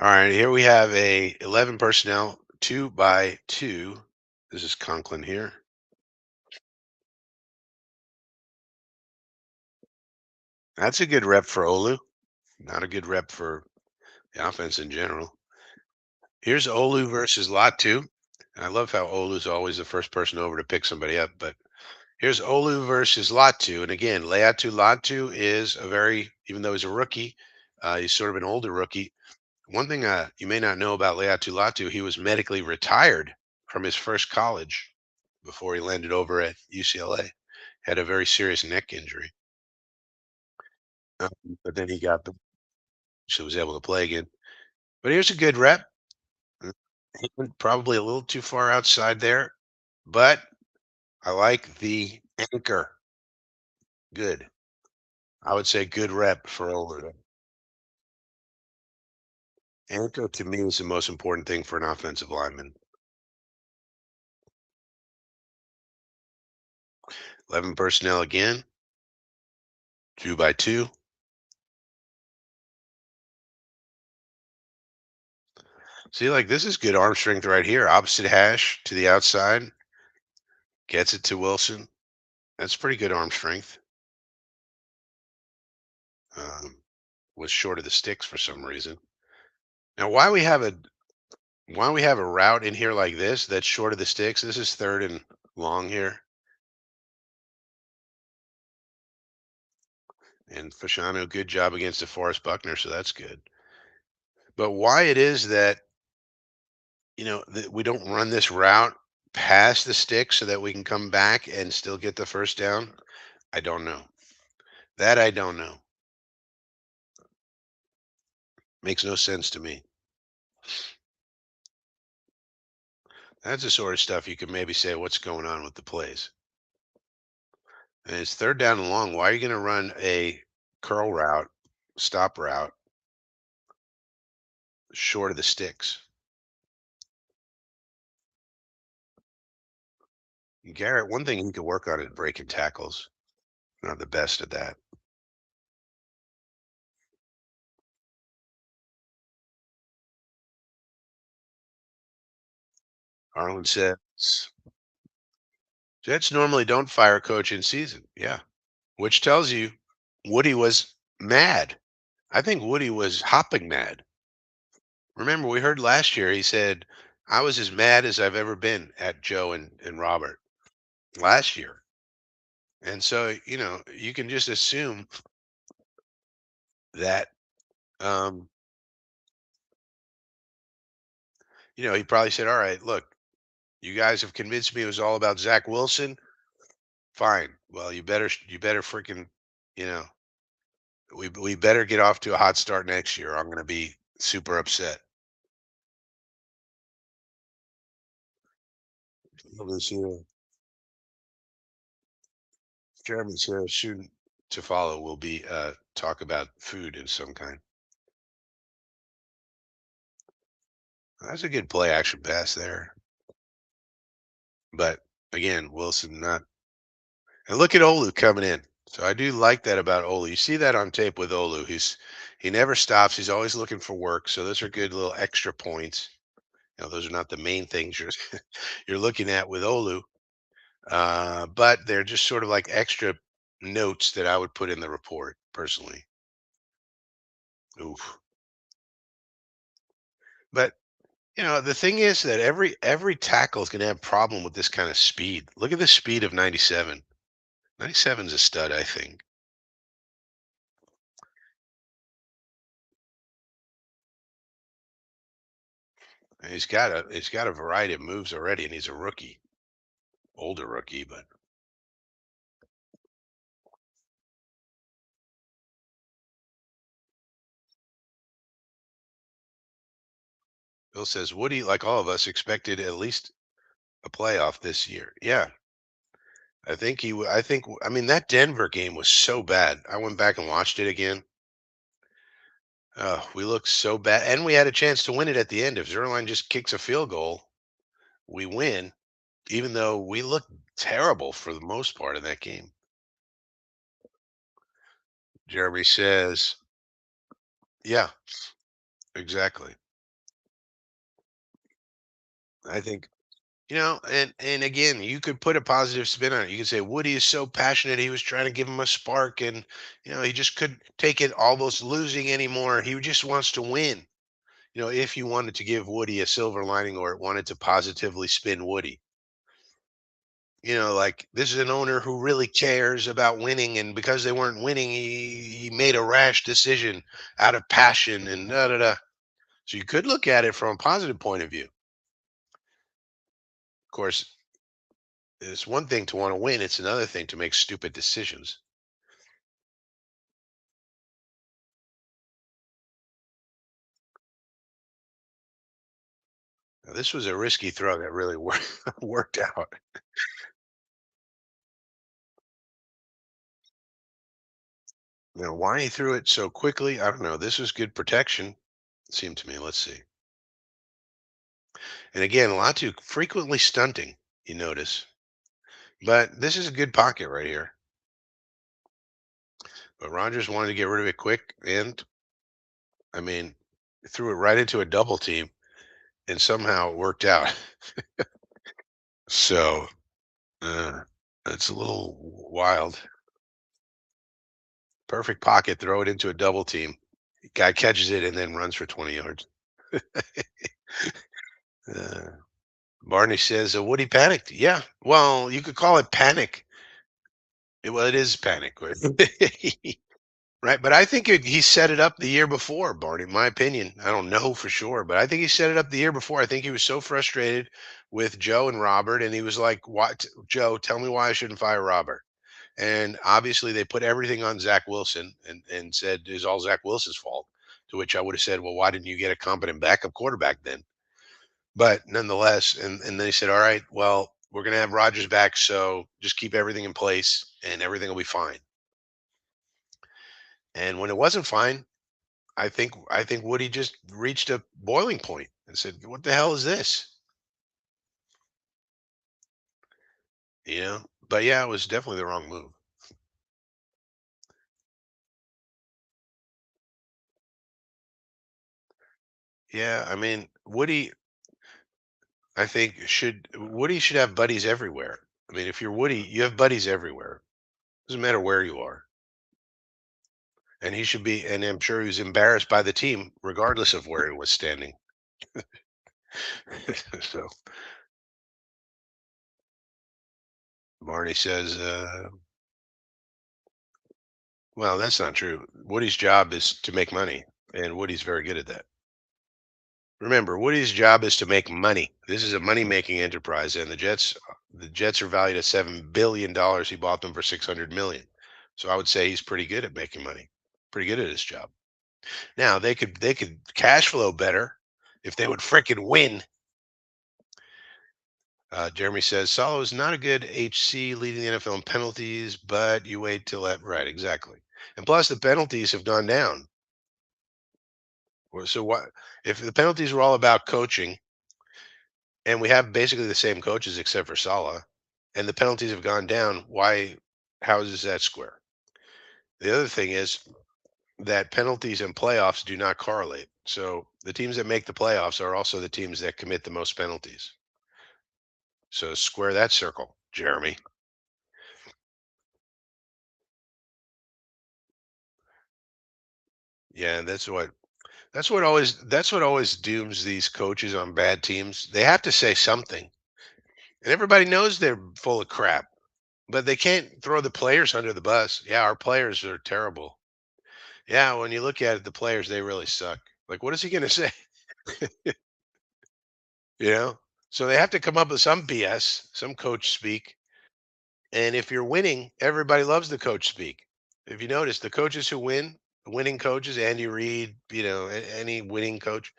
All right, here we have a 11 personnel, 2-by-2. This is Conklin here. That's a good rep for Olu. Not a good rep for the offense in general. Here's Olu versus Latu. I love how Olu's always the first person over to pick somebody up, but Here's Olu versus Latu. And again, Latu is a very, even though he's a rookie, he's sort of an older rookie. One thing you may not know about Latu, he was medically retired from his first college before he landed over at UCLA. Had a very serious neck injury, um, but then he got the so was able to play again. But here's a good rep. He went probably a little too far outside there, but I like the anchor. Good. I would say good rep for Olu. Anchor to me is the most important thing for an offensive lineman. 11 personnel again, 2 by 2. See, like this is good arm strength right here. Opposite hash to the outside, gets it to Wilson. That's pretty good arm strength. Was short of the sticks for some reason. Now, why we have a route in here like this that's short of the sticks? This is third and long here, and Fashanu, good job against DeForest Buckner, so that's good. But why it is that that we don't run this route past the sticks so that we can come back and still get the first down? I don't know. That I don't know. Makes no sense to me. That's the sort of stuff you could maybe say, what's going on with the plays? And it's third down and long. Why are you going to run a curl route, stop route, short of the sticks? Garrett, one thing he could work on is breaking tackles. Not the best at that. Arlen says, Jets normally don't fire a coach in season. Yeah. Which tells you Woody was mad. I think Woody was hopping mad. Remember, we heard last year he said, I was as mad as I've ever been at Joe and Robert last year. And so, you can just assume that, um, he probably said, all right, look, you guys have convinced me it was all about Zach Wilson. Fine. Well, you better freaking, you know, we better get off to a hot start next year. I'm going to be super upset. Nobody's here. Jeremy's here. Soon to follow will be talk about food in some kind. That's a good play action pass there. But again, Wilson not. And look at Olu coming in. So I do like that about Olu. You see that on tape with Olu. He never stops. He's always looking for work. So those are good little extra points. Those are not the main things you're looking at with Olu, but they're just sort of like extra notes that I would put in the report personally. Oof. But the thing is that every tackle is going to have problem with this kind of speed. Look at the speed of 97. 97 is a stud, I think. And he's got a variety of moves already, and he's a rookie, older rookie. But Bill says Woody, like all of us, expected at least a playoff this year. Yeah, I think I mean that Denver game was so bad. I went back and watched it again. We looked so bad, and we had a chance to win it at the end. If Zerline just kicks a field goal, we win. Even though we looked terrible for the most part in that game. Jeremy says, "Yeah, exactly." I think and again, you could put a positive spin on it. You could say Woody is so passionate. He was trying to give him a spark, and he just couldn't take it almost losing anymore. He just wants to win. If you wanted to give Woody a silver lining or wanted to positively spin Woody. Like this is an owner who really cares about winning, and because they weren't winning, he made a rash decision out of passion and da da da. So you could look at it from a positive point of view. Of course, it's one thing to want to win; it's another thing to make stupid decisions. Now, this was a risky throw that really worked out. Now, why he threw it so quickly, I don't know. This was good protection, it seemed to me. Let's see. And again, a lot too frequently stunting, you notice. But this is a good pocket right here. But Rodgers wanted to get rid of it quick, and I mean, threw it right into a double team, and somehow it worked out. So it's a little wild. Perfect pocket, throw it into a double team. Guy catches it and then runs for 20 yards. Uh, Barney says, Woody panicked. Yeah, well, you could call it panic. Well, it is panic. Right? Right, but I think he set it up the year before, Barney, in my opinion. I don't know for sure, but I think he set it up the year before. I think he was so frustrated with Joe and Robert, and he was like, "What, Joe? Tell me why I shouldn't fire Robert." And obviously, they put everything on Zach Wilson and said it's all Zach Wilson's fault. To which I would have said, "Well, why didn't you get a competent backup quarterback then?" But nonetheless, and they said, "All right, well, we're going to have Rodgers back, so just keep everything in place, and everything will be fine." And when it wasn't fine, I think Woody just reached a boiling point and said, "What the hell is this?" But yeah, it was definitely the wrong move. Yeah, I mean, Woody should have buddies everywhere. I mean, if you're Woody, you have buddies everywhere. Doesn't matter where you are. And he should be, and I'm sure he was embarrassed by the team, regardless of where he was standing. So Barney says, well, that's not true. Woody's job is to make money, and Woody's very good at that. Remember, Woody's job is to make money. This is a money-making enterprise, and the Jets are valued at $7 billion. He bought them for 600 million. So I would say he's pretty good at making money. Pretty good at his job. Now they could cash flow better if they would frickin' win. Jeremy says Salo is not a good HC leading the NFL in penalties, but you wait till that right, exactly. And plus the penalties have gone down. So what if the penalties were all about coaching? And we have basically the same coaches except for Salah, and the penalties have gone down. Why? How is that square? The other thing is that penalties and playoffs do not correlate. So the teams that make the playoffs are also the teams that commit the most penalties. So square that circle, Jeremy. Yeah, that's what always dooms these coaches on bad teams. They have to say something, and everybody knows they're full of crap, but they can't throw the players under the bus. Yeah, our players are terrible. Yeah, when you look at it, the players, they really suck. Like, what is he going to say? you know? So they have to come up with some BS, some coach speak. And if you're winning, everybody loves the coach speak. If you notice, the coaches who win, the winning coaches, Andy Reid, any winning coach,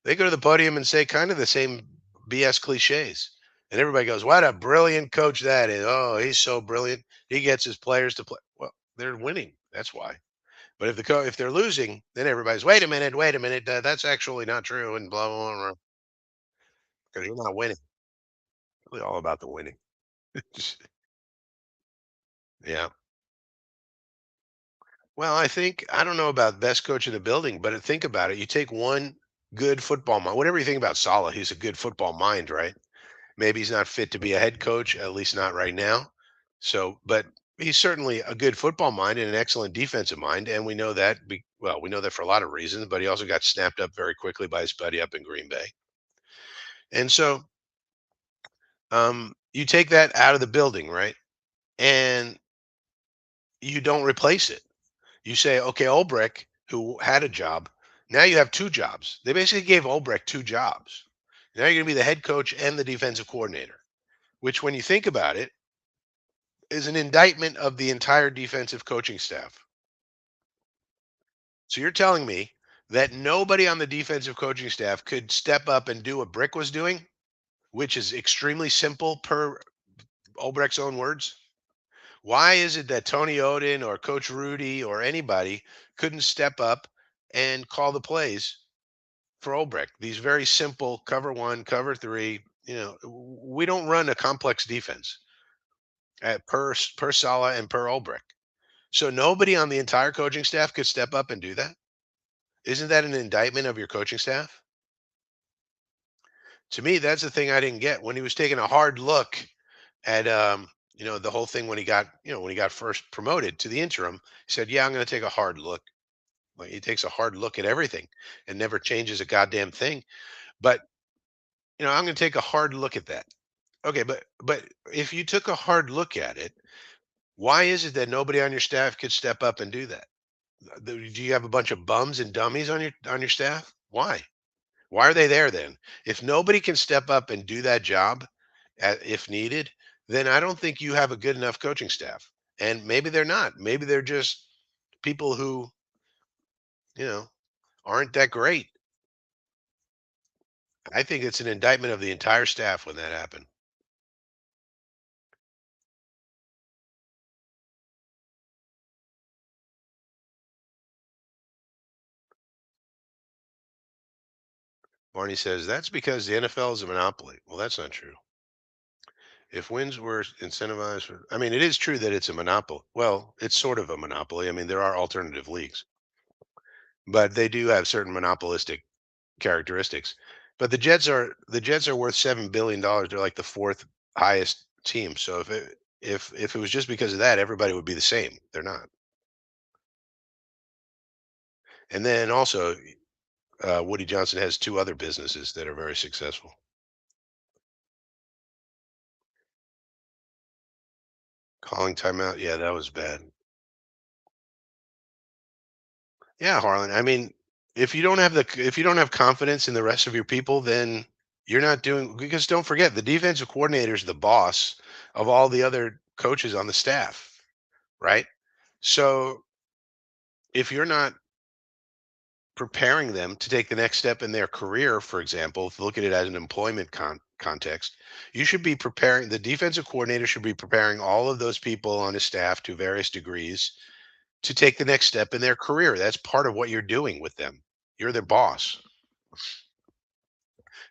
they go to the podium and say kind of the same BS cliches. And everybody goes, "What a brilliant coach that is. Oh, he's so brilliant. He gets his players to play." Well, they're winning. That's why. But if they're losing, then everybody's wait a minute, that's actually not true, and blah blah blah, because you're not winning. It's really all about the winning. Yeah. Well, I don't know about best coach in the building, but think about it. You take one good football mind. Whatever you think about Salah, he's a good football mind, right? Maybe he's not fit to be a head coach, at least not right now. So, but he's certainly a good football mind and an excellent defensive mind, and we know that. We know that for a lot of reasons. But he also got snapped up very quickly by his buddy up in Green Bay, and so You take that out of the building, right? And you don't replace it. You say, okay, Ulbrich, who had a job, now you have two jobs. They basically gave Ulbrich two jobs. Now you're going to be the head coach and the defensive coordinator, which, when you think about it, is an indictment of the entire defensive coaching staff. So you're telling me that nobody on the defensive coaching staff could step up and do what Brick was doing, which is extremely simple per Ulbricht's own words? Why is it that Tony Oden or Coach Rudy or anybody couldn't step up and call the plays for Ulbrich? These very simple cover one, cover three. We don't run a complex defense at per Sala and per Ulbrich. So nobody on the entire coaching staff could step up and do that. Isn't that an indictment of your coaching staff? To me, that's the thing I didn't get when he was taking a hard look at the whole thing when he got when he got first promoted to the interim. He said, "Yeah, I'm going to take a hard look." Like, he takes a hard look at everything and never changes a goddamn thing. But I'm going to take a hard look at that. Okay, but if you took a hard look at it, why is it that nobody on your staff could step up and do that? Do you have a bunch of bums and dummies on your staff? Why? Why are they there then? If nobody can step up and do that job if needed, then I don't think you have a good enough coaching staff. And maybe they're not. Maybe they're just people who, you know, aren't that great. I think it's an indictment of the entire staff when that happened. Barney says that's because the NFL is a monopoly. Well, that's not true. If wins were incentivized, I mean, it is true that it's a monopoly. Well, it's sort of a monopoly. I mean, there are alternative leagues, but they do have certain monopolistic characteristics. But the Jets are worth $7 billion. They're like the fourth highest team. So if it was just because of that, everybody would be the same. They're not. And then also, Woody Johnson has two other businesses that are very successful. Calling timeout, yeah, that was bad. Yeah, Harlan. I mean, if you don't have confidence in the rest of your people, then you're not doing, because don't forget the defensive coordinator is the boss of all the other coaches on the staff, right? So if you're not preparing them to take the next step in their career, for example, if you look at it as an employment context, you should be preparing, the defensive coordinator should be preparing all of those people on his staff to various degrees to take the next step in their career. That's part of what you're doing with them. You're their boss.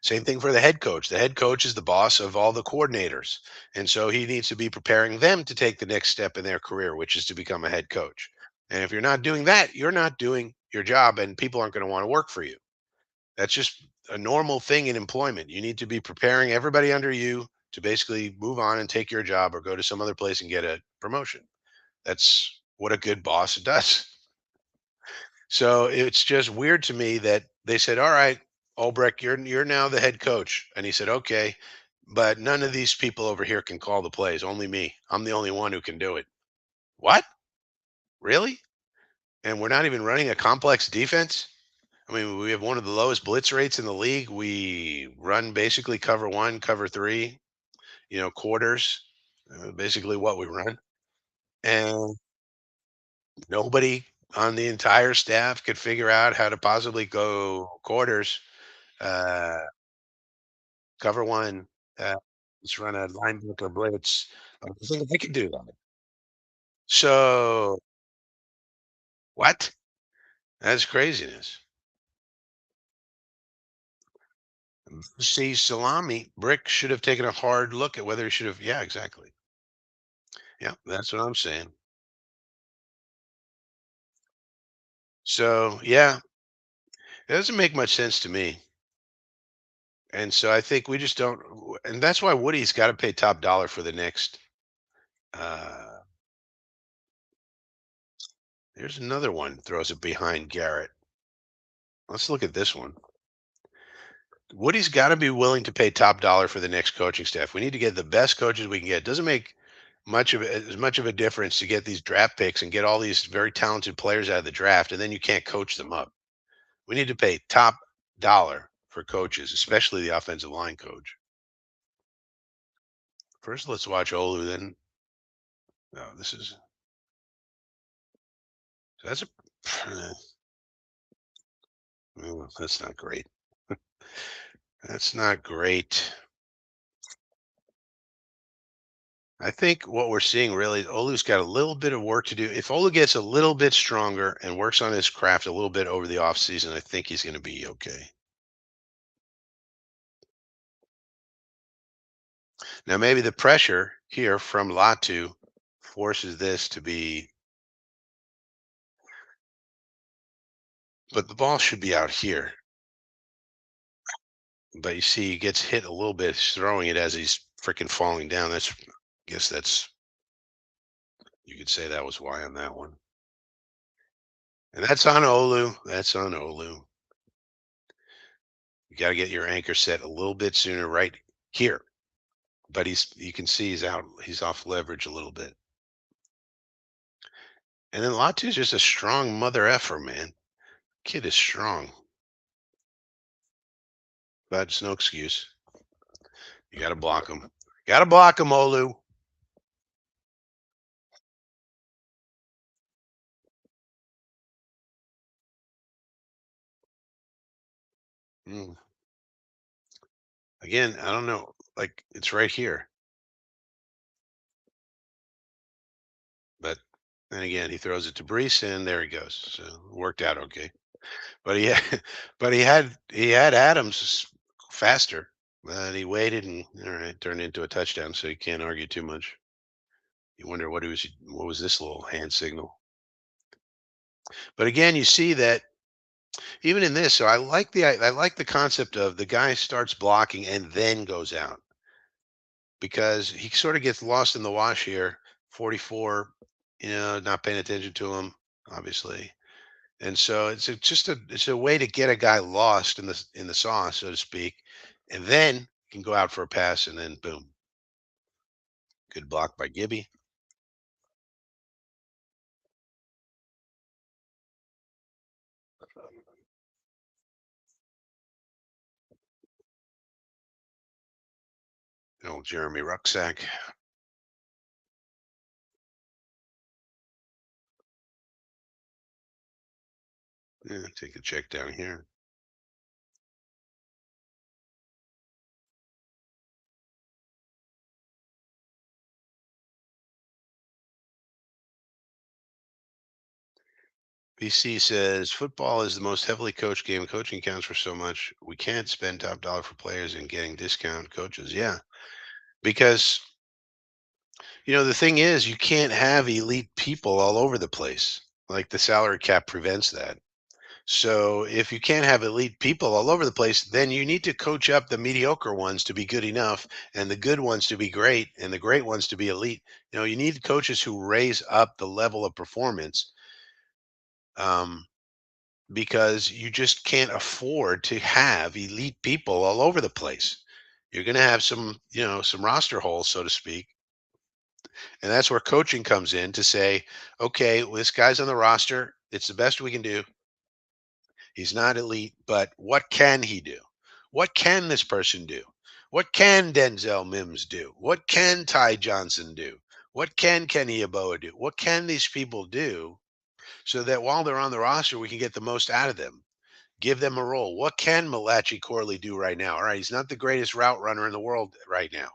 Same thing for the head coach. The head coach is the boss of all the coordinators. And so he needs to be preparing them to take the next step in their career, which is to become a head coach. And if you're not doing that, you're not doing your job and people aren't going to want to work for you. That's just a normal thing in employment. You need to be preparing everybody under you to basically move on and take your job or go to some other place and get a promotion. That's what a good boss does. So it's just weird to me that they said, "All right, Ulbrich, you're now the head coach," and he said, "Okay, but none of these people over here can call the plays. Only me. I'm the only one who can do it." What? Really? And we're not even running a complex defense? I mean, we have one of the lowest blitz rates in the league. We run basically cover one, cover three, quarters, basically what we run. And nobody on the entire staff could figure out how to possibly go quarters, uh, cover one, uh, let's run a linebacker blitz. I don't think they could do that. So what? That's craziness. See, Salami, Brick should have taken a hard look at whether he should have. Yeah, exactly. Yeah, that's what I'm saying. So yeah, it doesn't make much sense to me. And so I think we just don't, and that's why Woody's got to pay top dollar for the next. Uh, there's another one throws it behind Garrett. Let's look at this one. Woody's got to be willing to pay top dollar for the next coaching staff. We need to get the best coaches we can get. It doesn't make as much of a difference to get these draft picks and get all these very talented players out of the draft, and then you can't coach them up. We need to pay top dollar for coaches, especially the offensive line coach. First, let's watch Olu. Then, no, this is that's a that's not great. That's not great. I think what we're seeing really, Olu's got a little bit of work to do. If Olu gets a little bit stronger and works on his craft a little bit over the offseason, I think he's going to be okay. Now, maybe the pressure here from Latu forces this to be, but the ball should be out here. But you see, he gets hit a little bit he's throwing it as he's freaking falling down. I guess you could say that was why on that one. And that's on Olu. That's on Olu. You got to get your anchor set a little bit sooner, right here. But you can see he's out. He's off leverage a little bit. And then Latu's just a strong mother effer, man. Kid is strong, but it's no excuse. You got to block him. Got to block him, Olu. Mm. Again, I don't know. Like it's right here, but then again, he throws it to Brees, and there he goes. So it worked out okay. But he had, but he had Adams faster, but he waited and all right, turned into a touchdown. So you can't argue too much. You wonder what was this little hand signal? But again, you see that even in this, so I like the concept of the guy starts blocking and then goes out because he sort of gets lost in the wash here. 44, not paying attention to him, obviously. And so it's a way to get a guy lost in the sauce, so to speak, and then you can go out for a pass and then boom, good block by Gibby. Oh, Jeremy Rucksack. Yeah, take a check down here. BC says football is the most heavily coached game. Coaching counts for so much. We can't spend top dollar for players and getting discount coaches. Yeah, because the thing is, you can't have elite people all over the place. Like the salary cap prevents that. So if you can't have elite people all over the place, then you need to coach up the mediocre ones to be good enough and the good ones to be great and the great ones to be elite. You need coaches who raise up the level of performance um, because you just can't afford to have elite people all over the place. You're going to have some roster holes, so to speak. And that's where coaching comes in to say, okay, well, this guy's on the roster. It's the best we can do. He's not elite, but what can he do? What can this person do? What can Denzel Mims do? What can Ty Johnson do? What can Kenny Yeboah do? What can these people do so that while they're on the roster, we can get the most out of them? Give them a role. What can Malachi Corley do right now? All right, he's not the greatest route runner in the world right now.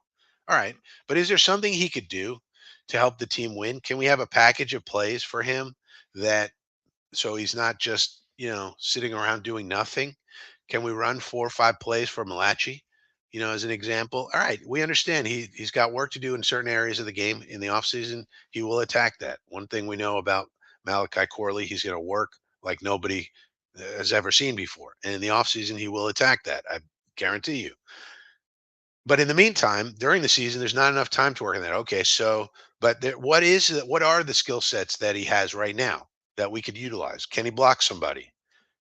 All right, but is there something he could do to help the team win? Can we have a package of plays for him that so he's not just, sitting around doing nothing? Can we run 4 or 5 plays for Malachi? As an example. All right, we understand he's got work to do in certain areas of the game in the offseason. He will attack that. One thing we know about Malachi Corley, he's going to work like nobody has ever seen before. And in the offseason, he will attack that. I guarantee you. But in the meantime, during the season, there's not enough time to work on that. Okay, so but what are the skill sets that he has right now that we could utilize? Can he block somebody?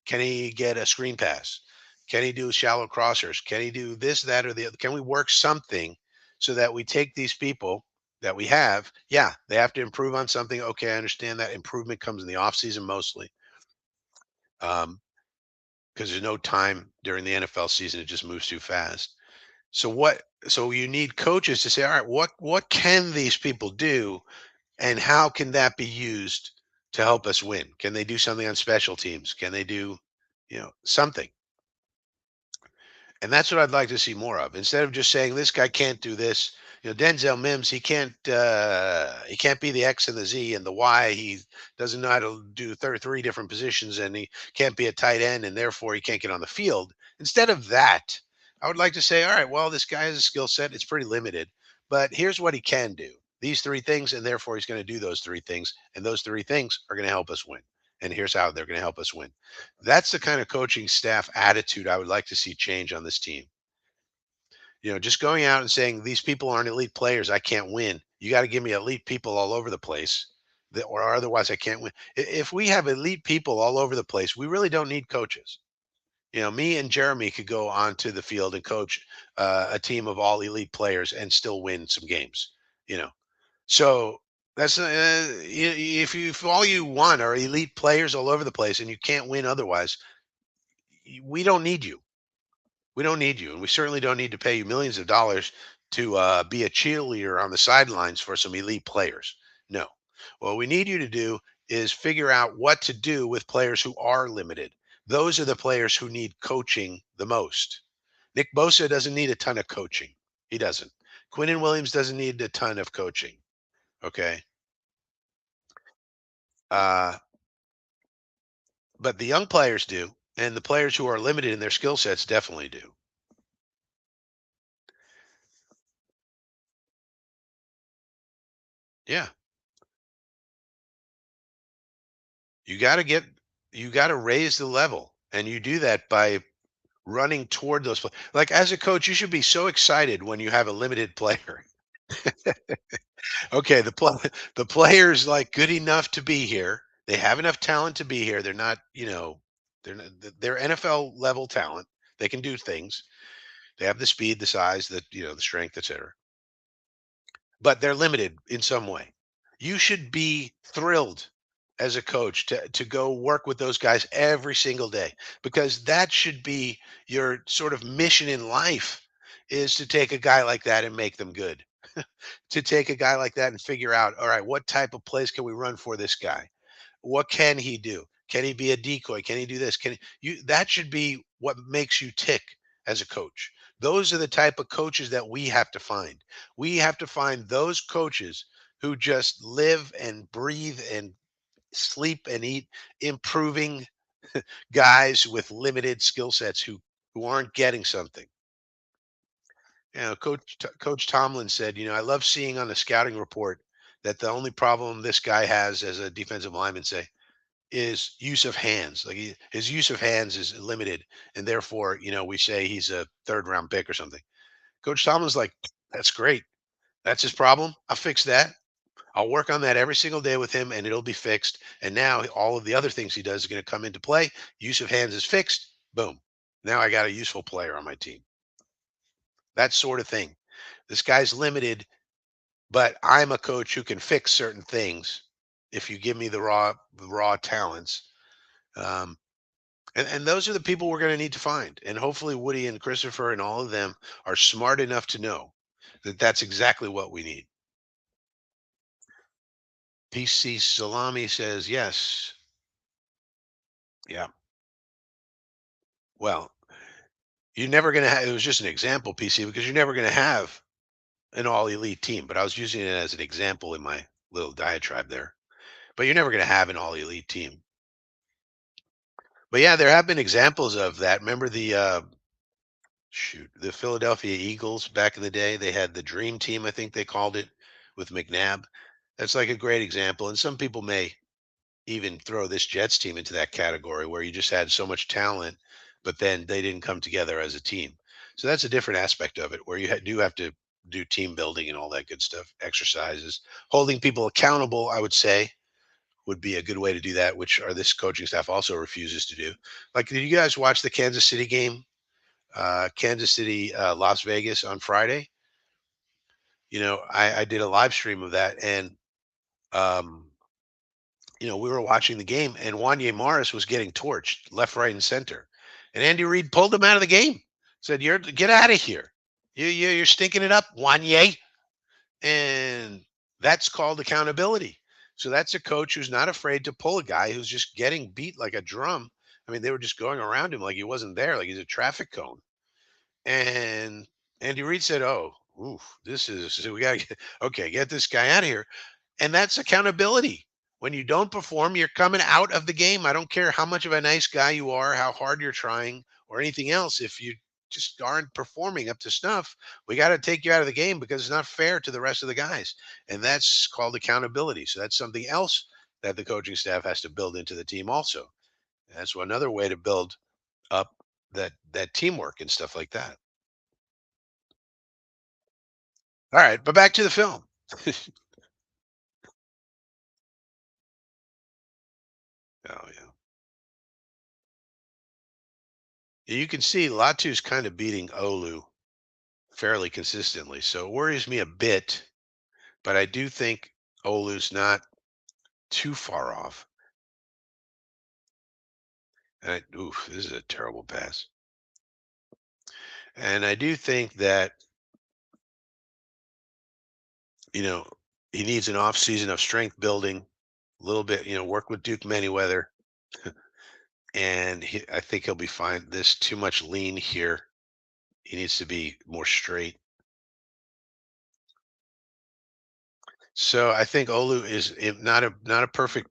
Can he get a screen pass? Can he do shallow crossers? Can he do this, that, or the other? Can we work something so that we take these people that we have? Yeah, they have to improve on something. Okay, I understand that improvement comes in the offseason mostly. Um, because there's no time during the NFL season. It just moves too fast. So you need coaches to say, all right, what can these people do and how can that be used to help us win? Can they do something on special teams? Can they do, something? And that's what I'd like to see more of. Instead of just saying this guy can't do this, Denzel Mims, he can't be the X and the Z and the Y. He doesn't know how to do three different positions, and he can't be a tight end, and therefore he can't get on the field. Instead of that, I would like to say, all right, well, this guy has a skill set. It's pretty limited, but here's what he can do. These three things, and therefore he's going to do those three things, and those three things are going to help us win. And here's how they're going to help us win. That's the kind of coaching staff attitude I would like to see change on this team. Just going out and saying these people aren't elite players, I can't win. You got to give me elite people all over the place, or otherwise I can't win. If we have elite people all over the place, we really don't need coaches. Me and Jeremy could go onto the field and coach a team of all elite players and still win some games. You know, so that's if all you want are elite players all over the place and you can't win otherwise, we don't need you. We don't need you, and we certainly don't need to pay you millions of dollars to be a cheerleader on the sidelines for some elite players. No. What we need you to do is figure out what to do with players who are limited. Those are the players who need coaching the most. Nick Bosa doesn't need a ton of coaching. He doesn't. Quinnen Williams doesn't need a ton of coaching. Okay. Uh, but the young players do, and the players who are limited in their skill sets definitely do. Yeah. You got to get you got to raise the level, and you do that by running toward those like as a coach, you should be so excited when you have a limited player. Okay, the player's like good enough to be here. They have enough talent to be here. They're not, they're NFL level talent. They can do things. They have the speed, the size, the strength, etc. But they're limited in some way. You should be thrilled as a coach to go work with those guys every single day, because that should be your sort of mission in life, is to take a guy like that and make them good. To take a guy like that and figure out, all right, what type of plays can we run for this guy? What can he do? Can he be a decoy? Can he do this? Can he, you that should be what makes you tick as a coach. Those are the type of coaches that we have to find. We have to find those coaches who just live and breathe and sleep and eat improving guys with limited skill sets who aren't getting something. Coach Tomlin said, I love seeing on the scouting report that the only problem this guy has as a defensive lineman, say, is use of hands. Like his use of hands is limited, and therefore, we say he's a third round pick or something. Coach Tomlin's like, that's great. That's his problem. I'll fix that. I'll work on that every single day with him, and it'll be fixed. And now all of the other things he does are going to come into play. Use of hands is fixed. Boom. Now I got a useful player on my team. That sort of thing. This guy's limited, but I'm a coach who can fix certain things if you give me the raw talents. Um, and those are the people we're going to need to find. And hopefully Woody and Christopher and all of them are smart enough to know that that's exactly what we need. PC Salami says yes. Yeah. Well, you're never going to have, it was just an example, PC, because you're never going to have an all elite team. But I was using it as an example in my little diatribe there. But you're never going to have an all elite team. But yeah, there have been examples of that. Remember the Philadelphia Eagles back in the day? They had the dream team, I think they called it, with McNabb. That's like a great example. And some people may even throw this Jets team into that category where you just had so much talent, but then they didn't come together as a team. So that's a different aspect of it where you do have to do team building and all that good stuff, exercises, holding people accountable, I would say, would be a good way to do that, which this coaching staff also refuses to do. Like, did you guys watch the Kansas City game? Kansas City, Las Vegas on Friday. I did a live stream of that, and um, we were watching the game, and Wanye Morris was getting torched left, right, and center, and Andy Reid pulled him out of the game. Said, "You're get out of here. You're stinking it up, Wanye." And that's called accountability. So that's a coach who's not afraid to pull a guy who's just getting beat like a drum. I mean, they were just going around him like he wasn't there, like he's a traffic cone. And Andy Reid said, "Oh, oof, this is so we gotta get okay, get this guy out of here." And that's accountability. When you don't perform, you're coming out of the game. I don't care how much of a nice guy you are, how hard you're trying, or anything else. If you just aren't performing up to snuff, we got to take you out of the game because it's not fair to the rest of the guys. And that's called accountability. So that's something else that the coaching staff has to build into the team also. And that's another way to build up that teamwork and stuff like that. All right, but back to the film. Oh yeah. You can see Latu's kind of beating Olu fairly consistently. So it worries me a bit, but I do think Olu's not too far off. Oof, this is a terrible pass. And I do think that, you know, he needs an off season of strength building, a little bit, work with Duke Manyweather, and I think he'll be fine. There's too much lean here. He needs to be more straight. So I think Olu is not a perfect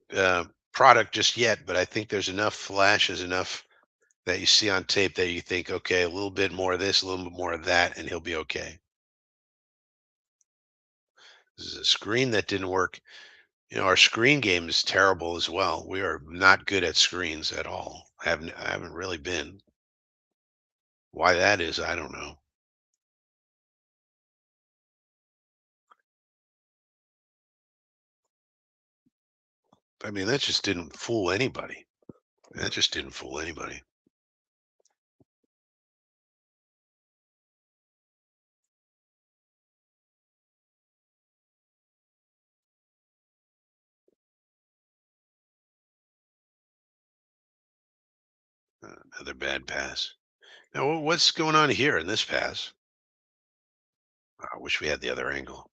product just yet, but I think there's enough flashes, enough that you see on tape that you think, okay, a little bit more of this, a little bit more of that, and he'll be okay. This is a screen that didn't work. Our screen game is terrible as well. We are not good at screens at all. I haven't really been. Why that is, I don't know. I mean, that just didn't fool anybody. That just didn't fool anybody. Another bad pass. Now, what's going on here in this pass? I wish we had the other angle.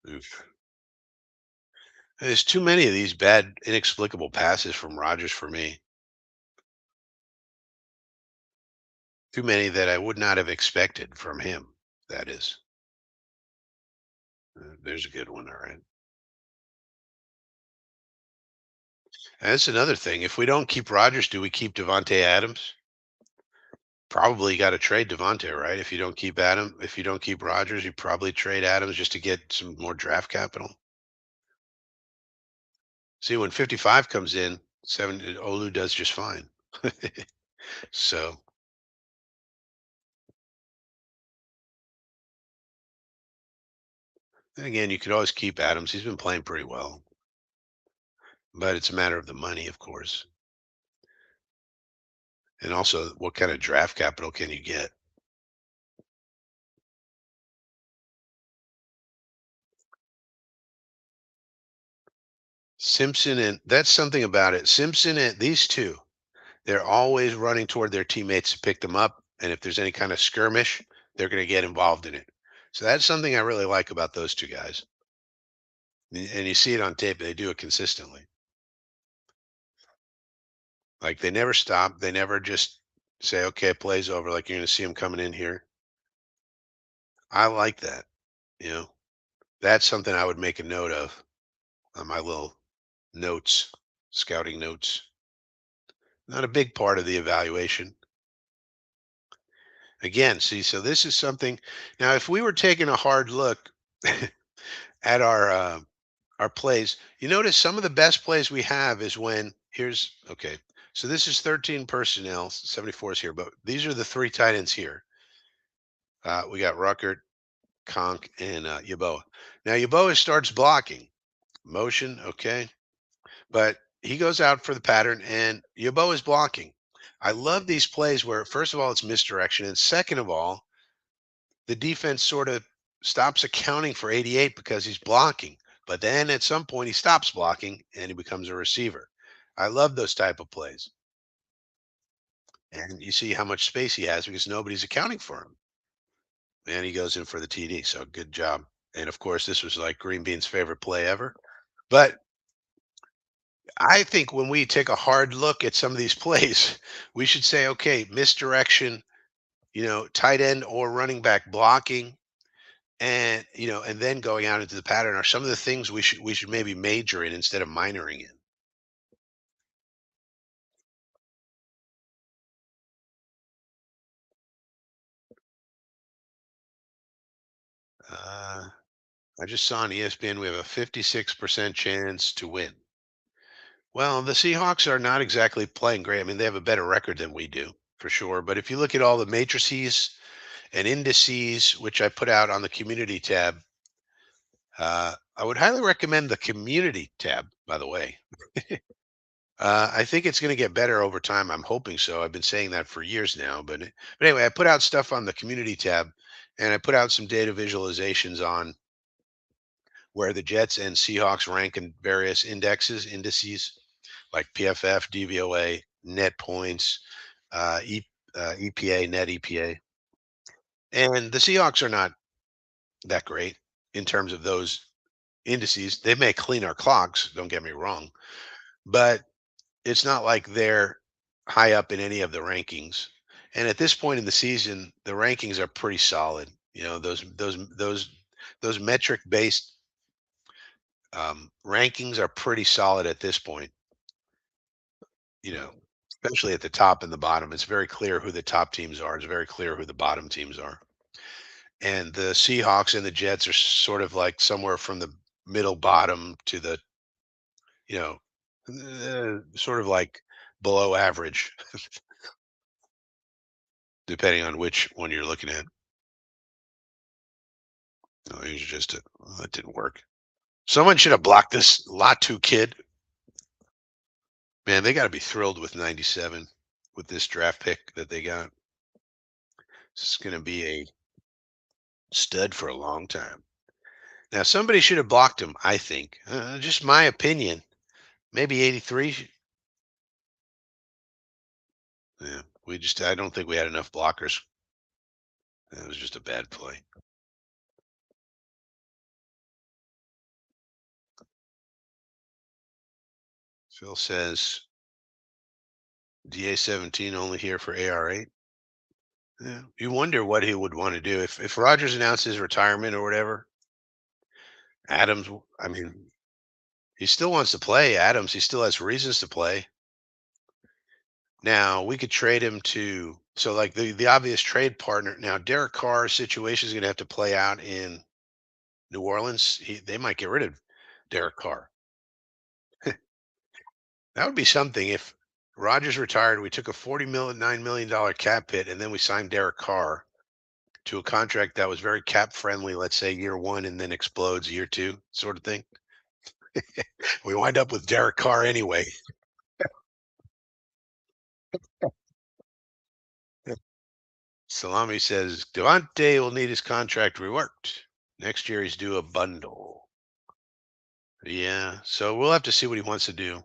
Oof. There's too many of these bad, inexplicable passes from Rodgers for me. Too many that I would not have expected from him. That is. There's a good one. All right. And that's another thing. If we don't keep Rodgers, do we keep Devontae Adams? Probably got to trade Devontae, right? If you don't keep Rodgers, you probably trade Adams just to get some more draft capital. See, when 55 comes in, Olu does just fine. So, and again, you could always keep Adams. He's been playing pretty well, but it's a matter of the money, of course, and also what kind of draft capital can you get? Simpson and that's something about it. Simpson and these two, they're always running toward their teammates to pick them up, and if there's any kind of skirmish, they're going to get involved in it. So that's something I really like about those two guys. And you see it on tape; they do it consistently. Like they never stop. They never just say, "Okay, play's over." Like you're going to see them coming in here. I like that. You know, that's something I would make a note of on my little notes, scouting notes. Not a big part of the evaluation. Again, see, so this is something. Now, if we were taking a hard look at our plays, you notice some of the best plays we have is when here's okay. So this is 13 personnel, 74 is here, but these are the three tight ends here. We got Ruckert, Conk, and Yaboa. Now Yaboa starts blocking. Motion, okay. But he goes out for the pattern, and Yabo is blocking. I love these plays where, first of all, it's misdirection, and second of all, the defense sort of stops accounting for 88 because he's blocking. But then at some point, he stops blocking and he becomes a receiver. I love those type of plays. And you see how much space he has because nobody's accounting for him. And he goes in for the TD. So good job. And of course, this was like Green Bean's favorite play ever. But I think when we take a hard look at some of these plays, we should say, okay, misdirection, tight end or running back blocking, and and then going out into the pattern are some of the things we should maybe major in instead of minoring in. Uh, I just saw on ESPN we have a 56% chance to win. Well, the Seahawks are not exactly playing great. I mean, they have a better record than we do, for sure. But if you look at all the matrices and indices, which I put out on the community tab, I would highly recommend the community tab, by the way. I think it's going to get better over time. I'm hoping so. I've been saying that for years now. But anyway, I put out stuff on the community tab, and I put out some data visualizations on where the Jets and Seahawks rank in various indices like PFF, DVOA, net points, EPA, net EPA. And the Seahawks are not that great in terms of those indices. They may clean our clocks, don't get me wrong, but it's not like they're high up in any of the rankings. And at this point in the season, the rankings are pretty solid. Those metric based rankings are pretty solid at this point. You know, especially at the top and the bottom. It's very clear who the top teams are. It's very clear who the bottom teams are. And the Seahawks and the Jets are sort of like somewhere from the middle bottom to the you know sort of like below average, depending on which one you're looking at. No, he's just that didn't work. Someone should have blocked this Latu kid. Man, they got to be thrilled with 97 with this draft pick that they got. It's going to be a stud for a long time. Now, somebody should have blocked him, I think. Just my opinion. Maybe 83. Yeah, I don't think we had enough blockers. That was just a bad play. Phil says DA-17 only here for AR-8. Yeah. You wonder what he would want to do if Rogers announced his retirement or whatever. Adams, I mean, he still wants to play. Adams, he still has reasons to play. Now we could trade him to like the obvious trade partner. Now Derek Carr's situation is going to have to play out in New Orleans. They might get rid of Derek Carr. That would be something if Rogers retired. We took a $49 million cap hit, and then we signed Derek Carr to a contract that was very cap friendly. Let's say year one, and then explodes year two, sort of thing. We wind up with Derek Carr anyway. Salami says Devontae will need his contract reworked. Next year he's due a bundle. Yeah, so we'll have to see what he wants to do.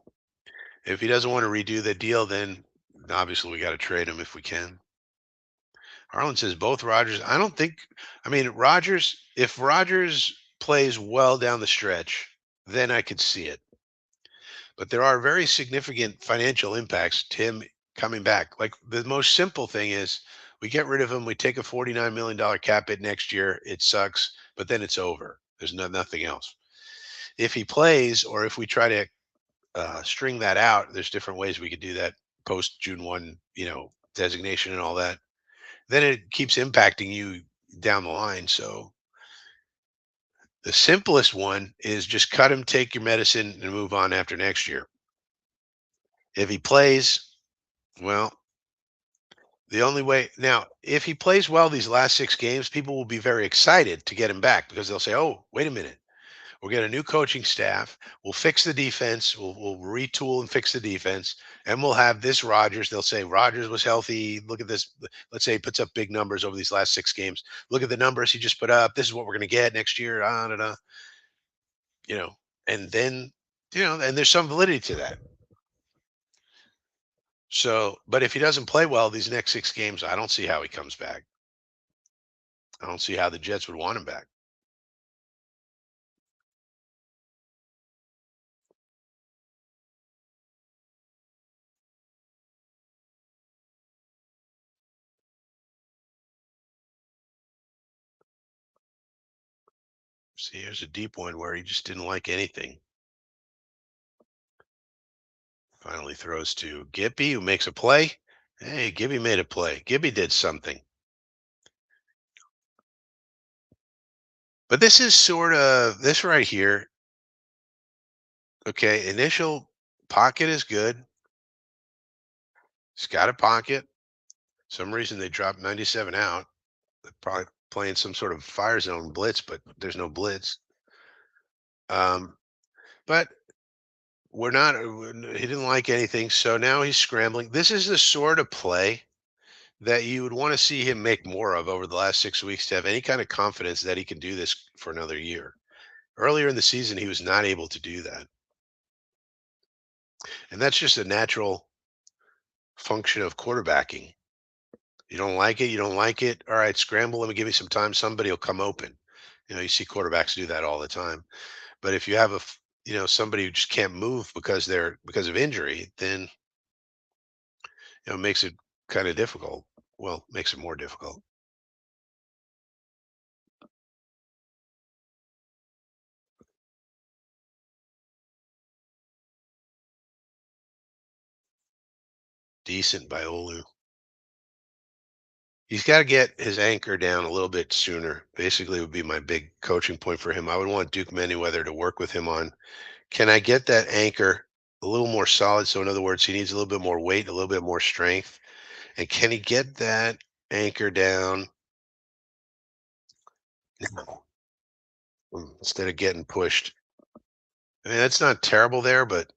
If he doesn't want to redo the deal, then obviously we got to trade him if we can. Harlan says both Rogers. I don't think. I mean, If Rogers plays well down the stretch, then I could see it. But there are very significant financial impacts to him coming back. Like the most simple thing is we get rid of him. We take a $49 million cap hit next year. It sucks, but then it's over. There's nothing else. If he plays, or if we try to string that out, there's different ways we could do that post June 1, designation and all that. Then it keeps impacting you down the line. So the simplest one is just cut him, take your medicine, and move on after next year. If he plays, well, the only way now, if he plays well these last 6 games, people will be very excited to get him back because they'll say, "Oh, wait a minute, We'll get a new coaching staff. We'll fix the defense. We'll retool and fix the defense, and we'll have this Rodgers. They'll say Rodgers was healthy. Look at this. Let's say he puts up big numbers over these last 6 games. Look at the numbers he just put up. This is what we're going to get next year. Da, da, da, you know, and then and there's some validity to that. So, but if he doesn't play well these next 6 games, I don't see how he comes back. I don't see how the Jets would want him back. See, here's a deep one where he just didn't like anything. Finally throws to Gippy, who makes a play. Hey, Gibby made a play. Gibby did something. But this is sort of this right here. Okay, initial pocket is good. He's got a pocket. Some reason they dropped 97 out. They're probably playing some sort of fire zone blitz, but there's no blitz. Um, but we're not. He didn't like anything, so now he's scrambling. This is the sort of play that you would want to see him make more of over the last 6 weeks to have any kind of confidence that he can do this for another year. Earlier in the season, he was not able to do that. And that's just a natural function of quarterbacking. You don't like it, you don't like it. All right, scramble. Let me give you some time. Somebody will come open. You see quarterbacks do that all the time. But if you have somebody who just can't move because of injury, then it makes it kind of difficult. Well, makes it more difficult. Decent by Olu. He's got to get his anchor down a little bit sooner. Basically, would be my big coaching point for him. I would want Duke Manyweather to work with him on, can I get that anchor a little more solid? So, in other words, he needs a little bit more weight, a little bit more strength. And can he get that anchor down now, instead of getting pushed? I mean, that's not terrible there, but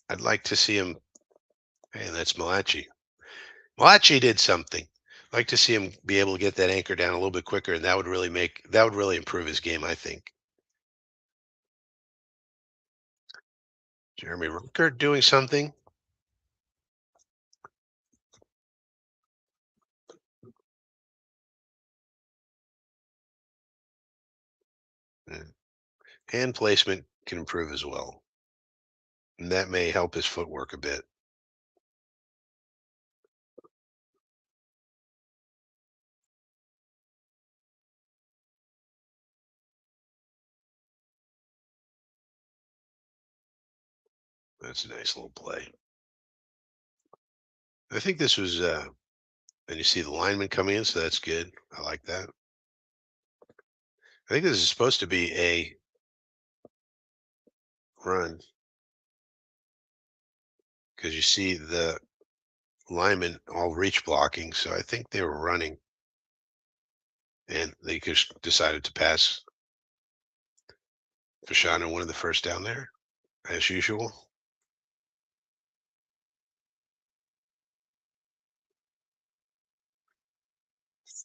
I'd like to see him. Hey, that's Malachi. Malachi did something. I'd like to see him be able to get that anchor down a little bit quicker, and that would really improve his game, I think. Jeremy Rucker doing something. Yeah. Hand placement can improve as well. And that may help his footwork a bit. That's a nice little play. I think this was, and you see the lineman coming in, so that's good. I like that. I think this is supposed to be a run because you see the linemen all reach blocking. So I think they were running and they just decided to pass Fashanu one of the first down there, as usual.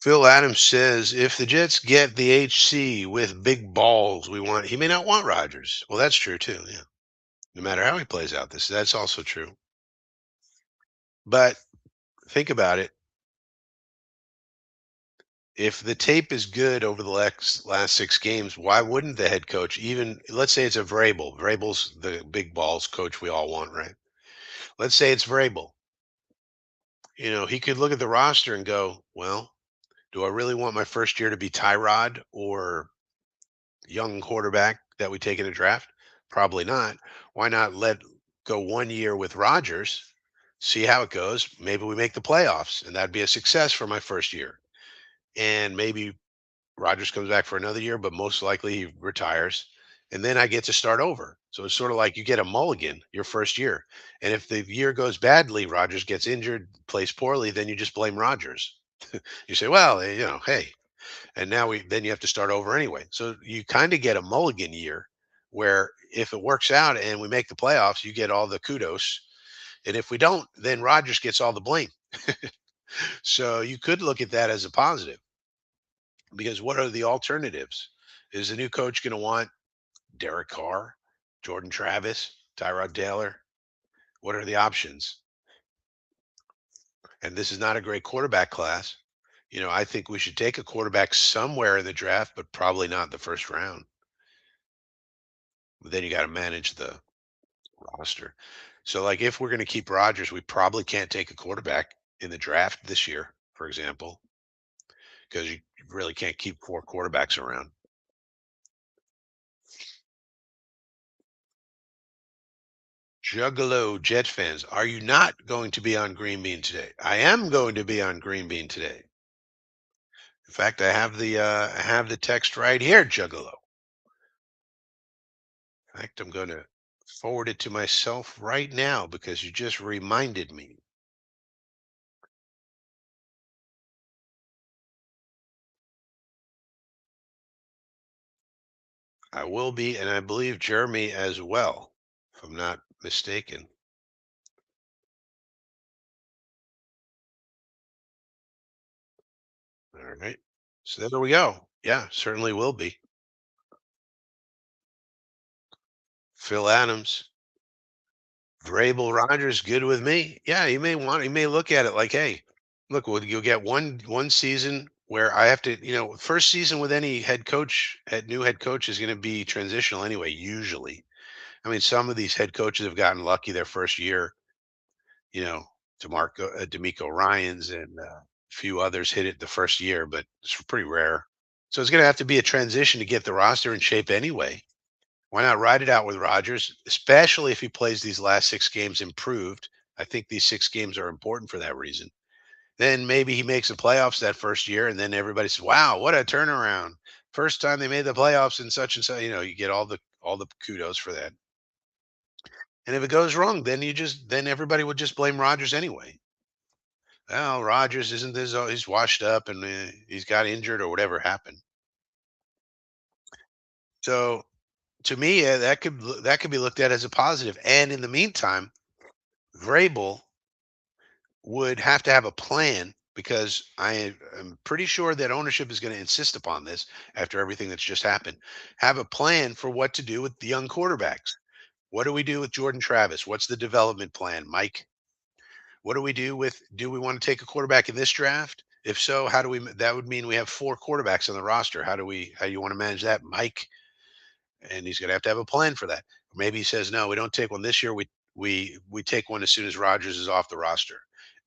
Phil Adams says if the Jets get the HC with big balls, he may not want Rodgers. Well, that's true too. Yeah. No matter how he plays out that's also true. But think about it. If the tape is good over the last 6 games, why wouldn't the head coach even, let's say it's a Vrabel. Vrabel's the big balls coach we all want, right? Let's say it's Vrabel. He could look at the roster and go, well, do I really want my first year to be Tyrod or young quarterback that we take in a draft? Probably not. Why not let go 1 year with Rodgers, see how it goes? Maybe we make the playoffs, and that'd be a success for my first year. And maybe Rodgers comes back for another year, but most likely he retires. And then I get to start over. So it's sort of like you get a mulligan your first year. And if the year goes badly, Rodgers gets injured, plays poorly, then you just blame Rodgers. You say, well, hey, and now then you have to start over anyway. So you kind of get a mulligan year where if it works out and we make the playoffs, you get all the kudos. And if we don't, then Rodgers gets all the blame. So you could look at that as a positive because what are the alternatives? Is the new coach going to want Derek Carr, Jordan Travis, Tyrod Taylor? What are the options? And this is not a great quarterback class. I think we should take a quarterback somewhere in the draft, but probably not the first round. But then you got to manage the roster. So, like, if we're going to keep Rodgers, we probably can't take a quarterback in the draft this year, for example, because you really can't keep four quarterbacks around. Juggalo Jet fans, are you not going to be on Green Bean today? I am going to be on Green Bean today. In fact, I have the text right here, Juggalo. In fact, I'm going to forward it to myself right now because you just reminded me. I will be, and I believe Jeremy as well, if I'm not mistaken. All right. So there we go. Yeah, certainly will be. Phil Adams, Vrabel Rogers, good with me. Yeah, you may look at it like, hey, look, you'll get one season where I have to, first season with any new head coach is going to be transitional anyway, usually. I mean, some of these head coaches have gotten lucky their first year, you know, D'Amico Ryans and a few others hit it the first year, but it's pretty rare. So it's going to have to be a transition to get the roster in shape anyway. Why not ride it out with Rodgers, especially if he plays these last 6 games improved? I think these 6 games are important for that reason. Then maybe he makes the playoffs that first year, and then everybody says, "Wow, what a turnaround! First time they made the playoffs in such and such." You get all the kudos for that. And if it goes wrong, then everybody would just blame Rodgers anyway. Well, Rodgers isn't this? He's washed up and he's got injured or whatever happened. So to me, that could be looked at as a positive. And in the meantime, Vrabel would have to have a plan because I am pretty sure that ownership is going to insist upon this after everything that's just happened. Have a plan for what to do with the young quarterbacks. What do we do with Jordan Travis? What's the development plan, Mike? What do we want to take a quarterback in this draft? If so, that would mean we have four quarterbacks on the roster. How do you want to manage that, Mike? And he's going to have a plan for that. Maybe he says, no, we don't take one this year. We take one as soon as Rogers is off the roster,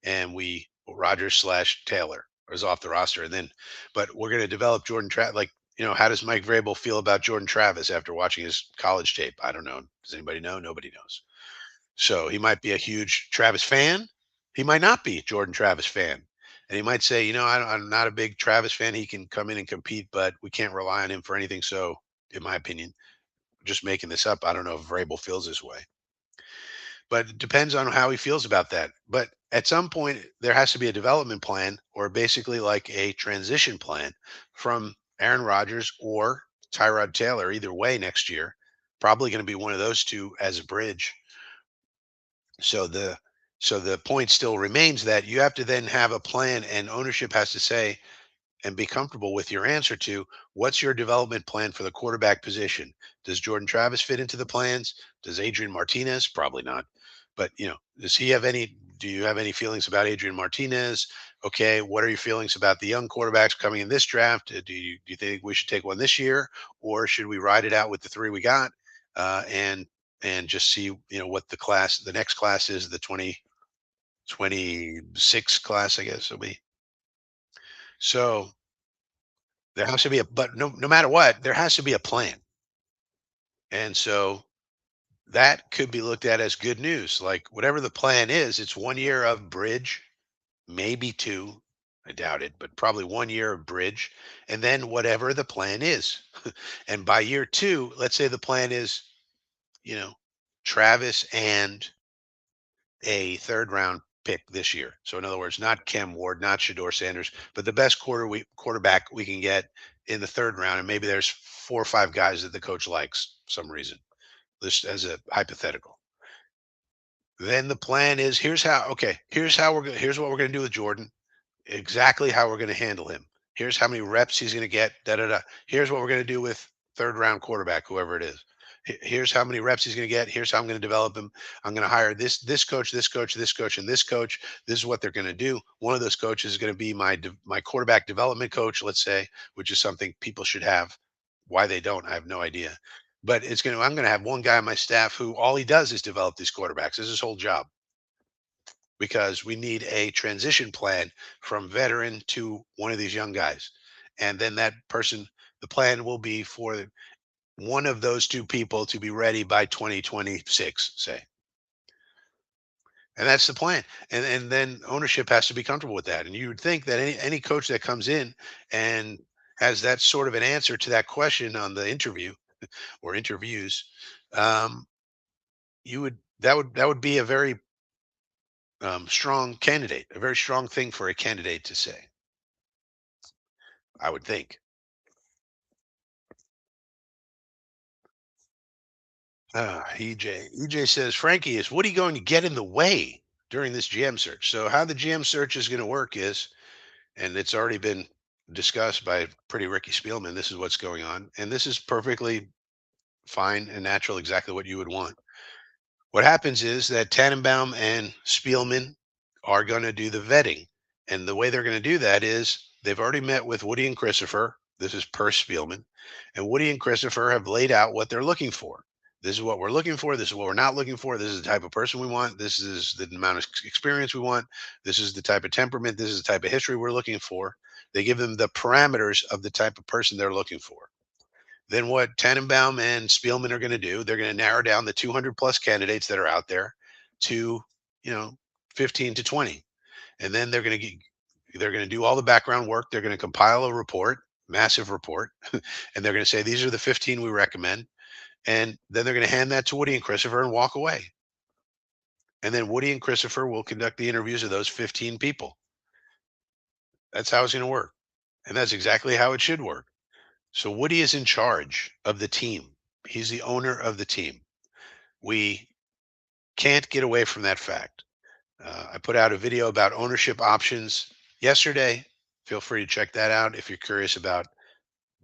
and we Rogers slash Taylor is off the roster, and then, but we're going to develop Jordan Travis. Like, how does Mike Vrabel feel about Jordan Travis after watching his college tape? I don't know. Does anybody know? Nobody knows. So he might be a huge Travis fan. He might not be Jordan Travis fan. And he might say, I'm not a big Travis fan. He can come in and compete, but we can't rely on him for anything. So, in my opinion, just making this up. I don't know if Vrabel feels this way, but it depends on how he feels about that. But at some point, there has to be a development plan or basically like a transition plan from Aaron Rodgers or Tyrod Taylor, either way next year. Probably going to be one of those two as a bridge. So the point still remains that you have to then have a plan and ownership has to say, and be comfortable with your answer to what's your development plan for the quarterback position. Does Jordan Travis fit into the plans? Does Adrian Martinez? Probably not. But does he have any? Do you have any feelings about Adrian Martinez? Okay, what are your feelings about the young quarterbacks coming in this draft? Do you think we should take one this year, or should we ride it out with the three we got, and just see what the next class is, the 2026 class, I guess it'll be. So there has to be but no matter what, there has to be a plan. And so that could be looked at as good news. Like whatever the plan is, it's 1 year of bridge, maybe two. I doubt it, but probably 1 year of bridge. And then whatever the plan is. And by year two, let's say the plan is, you know, Travis and a third round pick this year. So in other words, not Cam Ward, not Shador Sanders, but the best quarterback we can get in the third round. And maybe there's 4 or 5 guys that the coach likes. some reason, just as a hypothetical. Then the plan is here's how. Okay, here's what we're going to do with Jordan. Exactly how we're going to handle him. Here's how many reps he's going to get. Da da da. Here's what we're going to do with third round quarterback, whoever it is. Here's how many reps he's going to get. Here's how I'm going to develop him. I'm going to hire this coach, this coach, this coach, and this coach. This is what they're going to do. One of those coaches is going to be my quarterback development coach, let's say, which is something people should have. Why they don't, I have no idea. But I'm going to have one guy on my staff who all he does is develop these quarterbacks. This is his whole job because we need a transition plan from veteran to one of these young guys. And then that person, the plan will be for one of those two people to be ready by 2026, say. And that's the plan. And then ownership has to be comfortable with that. And you would think that any coach that comes in and has that sort of an answer to that question on the interview or interviews, um, that would be a very strong candidate, a very strong thing for a candidate to say, I would think. EJ says, Frankie, is Woody going to get in the way during this GM search? So, how the GM search is going to work is, and it's already been discussed by pretty Ricky Spielman, this is what's going on. And this is perfectly fine and natural, exactly what you would want. What happens is that Tannenbaum and Spielman are going to do the vetting. And the way they're going to do that is they've already met with Woody and Christopher. This is per Spielman. And Woody and Christopher have laid out what they're looking for. This is what we're looking for. This is what we're not looking for. This is the type of person we want. This is the amount of experience we want. This is the type of temperament. This is the type of history we're looking for. They give them the parameters of the type of person they're looking for. Then what Tannenbaum and Spielman are going to do, they're going to narrow down the 200 plus candidates that are out there to, you know, 15 to 20. And then they're going to do all the background work. They're going to compile a report, massive report, and they're going to say these are the 15 we recommend. And then they're going to hand that to Woody and Christopher and walk away. And then Woody and Christopher will conduct the interviews of those 15 people. That's how it's going to work. And that's exactly how it should work. So Woody is in charge of the team. He's the owner of the team. We can't get away from that fact. I put out a video about ownership options yesterday. Feel free to check that out if you're curious about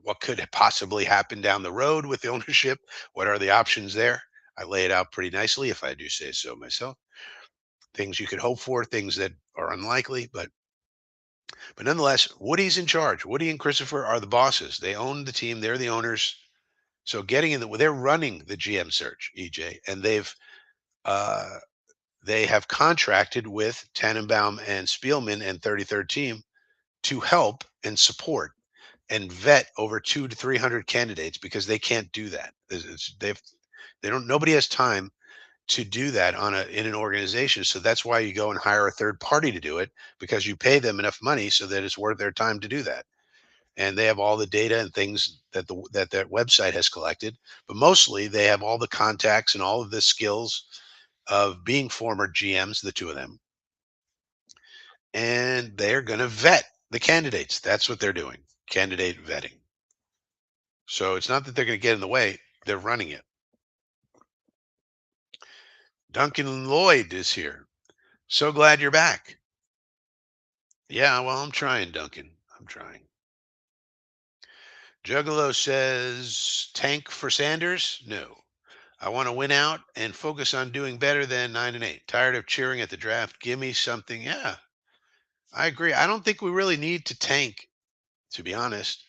what could possibly happen down the road with the ownership. What are the options there? I lay it out pretty nicely, if I do say so myself. Things you could hope for, things that are unlikely, but nonetheless, Woody's in charge. Woody and Christopher are the bosses. They own the team. They're the owners. So getting in they're running the GM search, EJ, and uh, they have contracted with Tannenbaum and Spielman and 33rd Team to help and support and vet over 200 to 300 candidates because they can't do that. They don't. Nobody has time to do that in an organization. So that's why you go and hire a third party to do it because you pay them enough money so that it's worth their time to do that. And they have all the data and things that website has collected, but mostly they have all the contacts and all of the skills of being former GMs, the two of them, and they're going to vet the candidates. That's what they're doing, candidate vetting. So it's not that they're going to get in the way; they're running it. Duncan Lloyd is here. So glad you're back. Yeah, well, I'm trying, Duncan. I'm trying. Juggalo says tank for Sanders. No. I want to win out and focus on doing better than 9-8. Tired of cheering at the draft. Give me something. Yeah, I agree. I don't think we really need to tank, to be honest.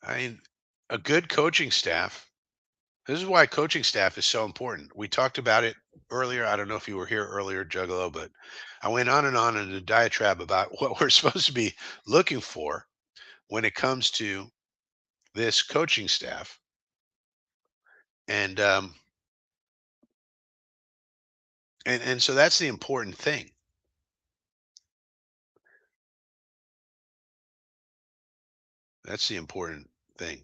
I mean, a good coaching staff. This is why coaching staff is so important. We talked about it earlier. I don't know if you were here earlier, Juggalo, but I went on in a diatribe about what we're supposed to be looking for when it comes to this coaching staff. And and so that's the important thing. That's the important thing.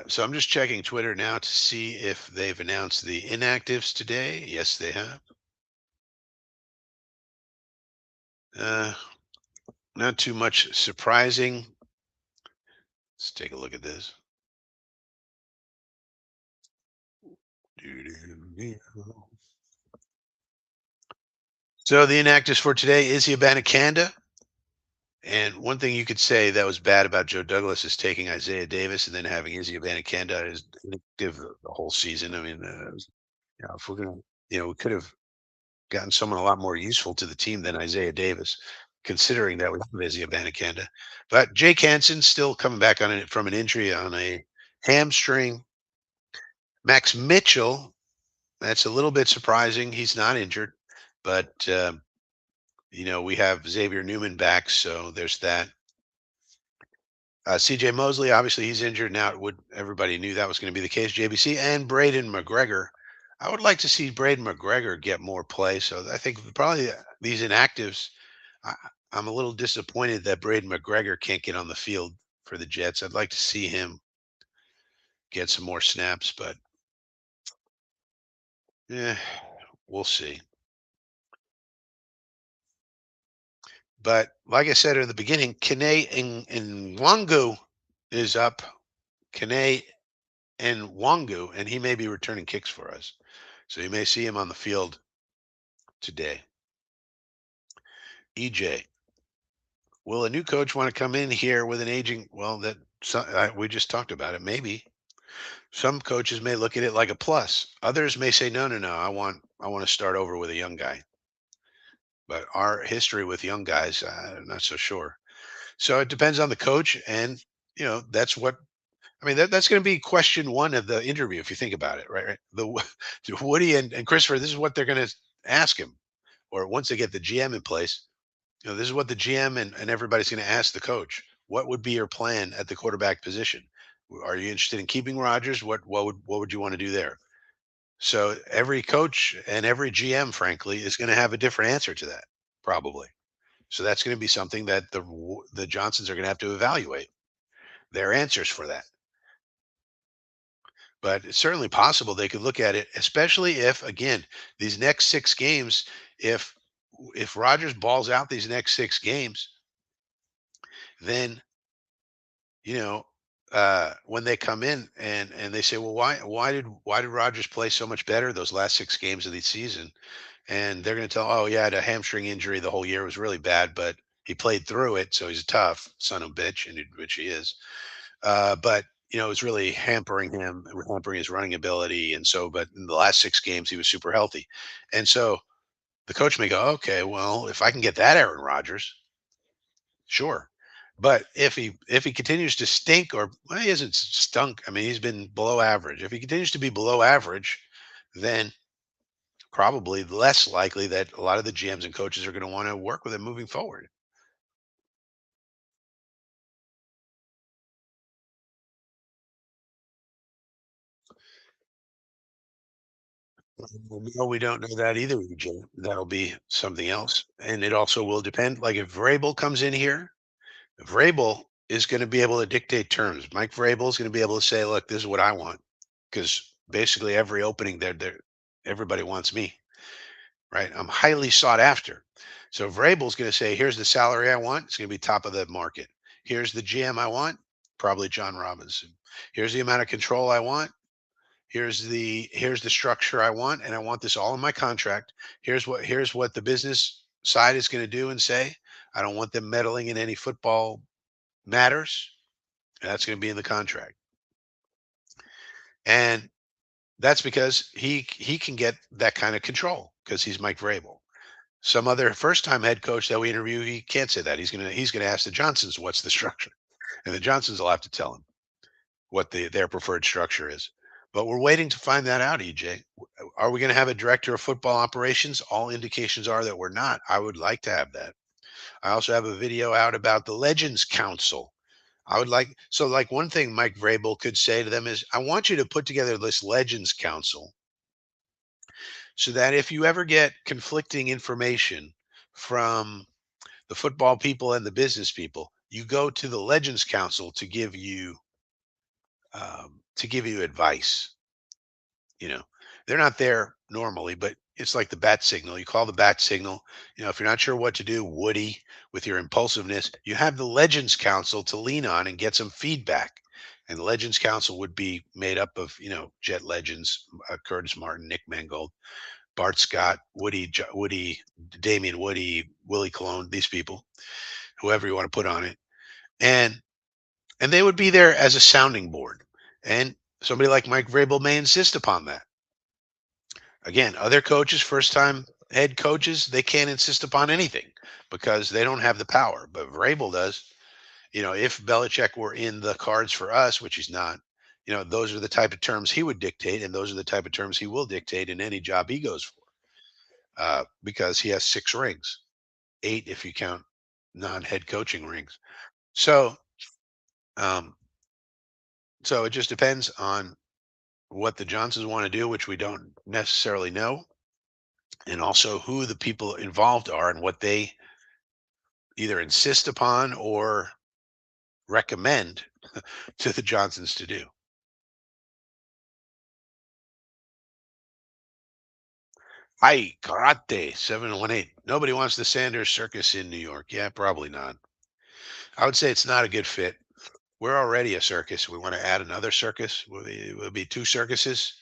So I'm just checking Twitter now to see if they've announced the inactives today. Yes, they have. Uh, Not too much surprising. Let's take a look at this. Doo-doo-doo. So the inactives for today: Izzy Abanikanda. And one thing you could say that was bad about Joe Douglas is taking Isaiah Davis and then having Izzy Abanikanda as inactive the whole season. I mean, if we're gonna, we could have gotten someone a lot more useful to the team than Isaiah Davis, considering that we have Izzy Abanikanda. But Jake Hansen still coming back on it from an injury on a hamstring. Max Mitchell, that's a little bit surprising. He's not injured, but we have Xavier Newman back, so there's that. CJ Mosley, obviously he's injured now. Everybody knew that was going to be the case. JBC and Braden McGregor. I would like to see Braden McGregor get more play. So I think probably these inactives. I, I'm a little disappointed that Braden McGregor can't get on the field for the Jets. I'd like to see him get some more snaps, but yeah, we'll see. But like I said in the beginning, Kane and Wangu is up. Kane and Wangu, and he may be returning kicks for us. So you may see him on the field today. EJ, will a new coach want to come in here with an aging? Well, we just talked about it. Maybe some coaches may look at it like a plus. Others may say, no, no, no. I want to start over with a young guy. But our history with young guys, I'm not so sure. So it depends on the coach, and that's what I mean. That's going to be question one of the interview, if you think about it, right? Right. To Woody and Christopher, this is what they're going to ask him, or once they get the GM in place. This is what the GM and everybody's going to ask the coach. What would be your plan at the quarterback position? Are you interested in keeping Rodgers? What would you want to do there? So every coach and every GM, frankly, is going to have a different answer to that, probably. So that's going to be something that the Johnsons are going to have to evaluate their answers for that. But it's certainly possible they could look at it, especially if, again, these next 6 games, if if Rodgers balls out these next 6 games, then you know, when they come in and they say, well, why did Rodgers play so much better those last 6 games of the season? And they're going to tell, oh yeah, I had a hamstring injury the whole year. It was really bad, but he played through it, so he's a tough son of a bitch, and which he is. But it was really hampering his running ability, and so. But in the last 6 games, he was super healthy, and so the coach may go, okay, well, if I can get that Aaron Rodgers, sure. But if he continues to stink, or well, he hasn't stunk. I mean, he's been below average. If he continues to be below average, then probably less likely that a lot of the GMs and coaches are going to want to work with him moving forward. Well, no, we don't know that either, EJ. That'll be something else, and it also will depend. Like if Vrabel comes in here, Vrabel is going to be able to dictate terms. Mike Vrabel is going to be able to say, "Look, this is what I want," because basically every opening there, everybody wants me. Right? I'm highly sought after. So Vrabel's going to say, here's the salary I want. It's going to be top of the market. Here's the GM I want. Probably John Robinson. Here's the amount of control I want. Here's the structure I want, and I want this all in my contract. Here's what the business side is going to do and say. I don't want them meddling in any football matters. That's going to be in the contract. And that's because he can get that kind of control because he's Mike Vrabel. Some other first-time head coach that we interview, he can't say that. He's gonna ask the Johnsons what's the structure, and the Johnsons will have to tell him what their preferred structure is. But we're waiting to find that out, EJ. Are we going to have a director of football operations? All indications are that we're not. I would like to have that. I also have a video out about the Legends Council. I would like one thing Mike Vrabel could say to them is, I want you to put together this Legends Council so that if you ever get conflicting information from the football people and the business people, you go to the Legends Council to give you advice. You know, they're not there normally, but It's like the bat signal. You call the bat signal. If you're not sure what to do, Woody, with your impulsiveness, you have the Legends Council to lean on and get some feedback. And the Legends Council would be made up of, Jet legends, Curtis Martin, Nick Mangold, Bart Scott, Woody, Damian Woody, Willie Colon, these people, whoever you want to put on it. And they would be there as a sounding board. And somebody like Mike Vrabel may insist upon that. Again, other coaches, first time head coaches, they can't insist upon anything because they don't have the power. But Vrabel does. If Belichick were in the cards for us, which he's not, those are the type of terms he would dictate, and those are the type of terms he will dictate in any job he goes for, because he has 6 rings, 8 if you count non-head coaching rings. So, um, so it just depends on what the Johnsons want to do, which we don't necessarily know, and also who the people involved are and what they either insist upon or recommend to the Johnsons to do. Hi, karate 718. Nobody wants the Sanders Circus in New York. Yeah, probably not. I would say it's not a good fit. We're already a circus. We want to add another circus. Will be 2 circuses.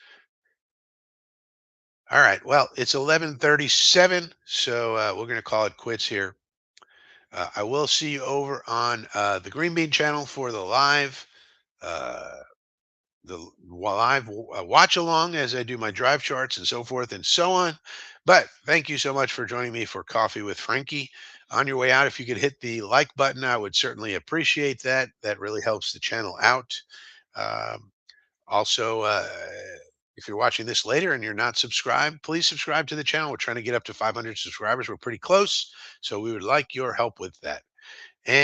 All right. Well, it's 11:37, so we're going to call it quits here. I will see you over on the Green Bean channel for uh, the live watch along as I do my drive charts and so forth and so on. But thank you so much for joining me for Coffee with Frankie. On your way out, if you could hit the like button, I would certainly appreciate that. That really helps the channel out. Um, Also, if you're watching this later and you're not subscribed, please subscribe to the channel. We're trying to get up to 500 subscribers. We're pretty close. So we would like your help with that. And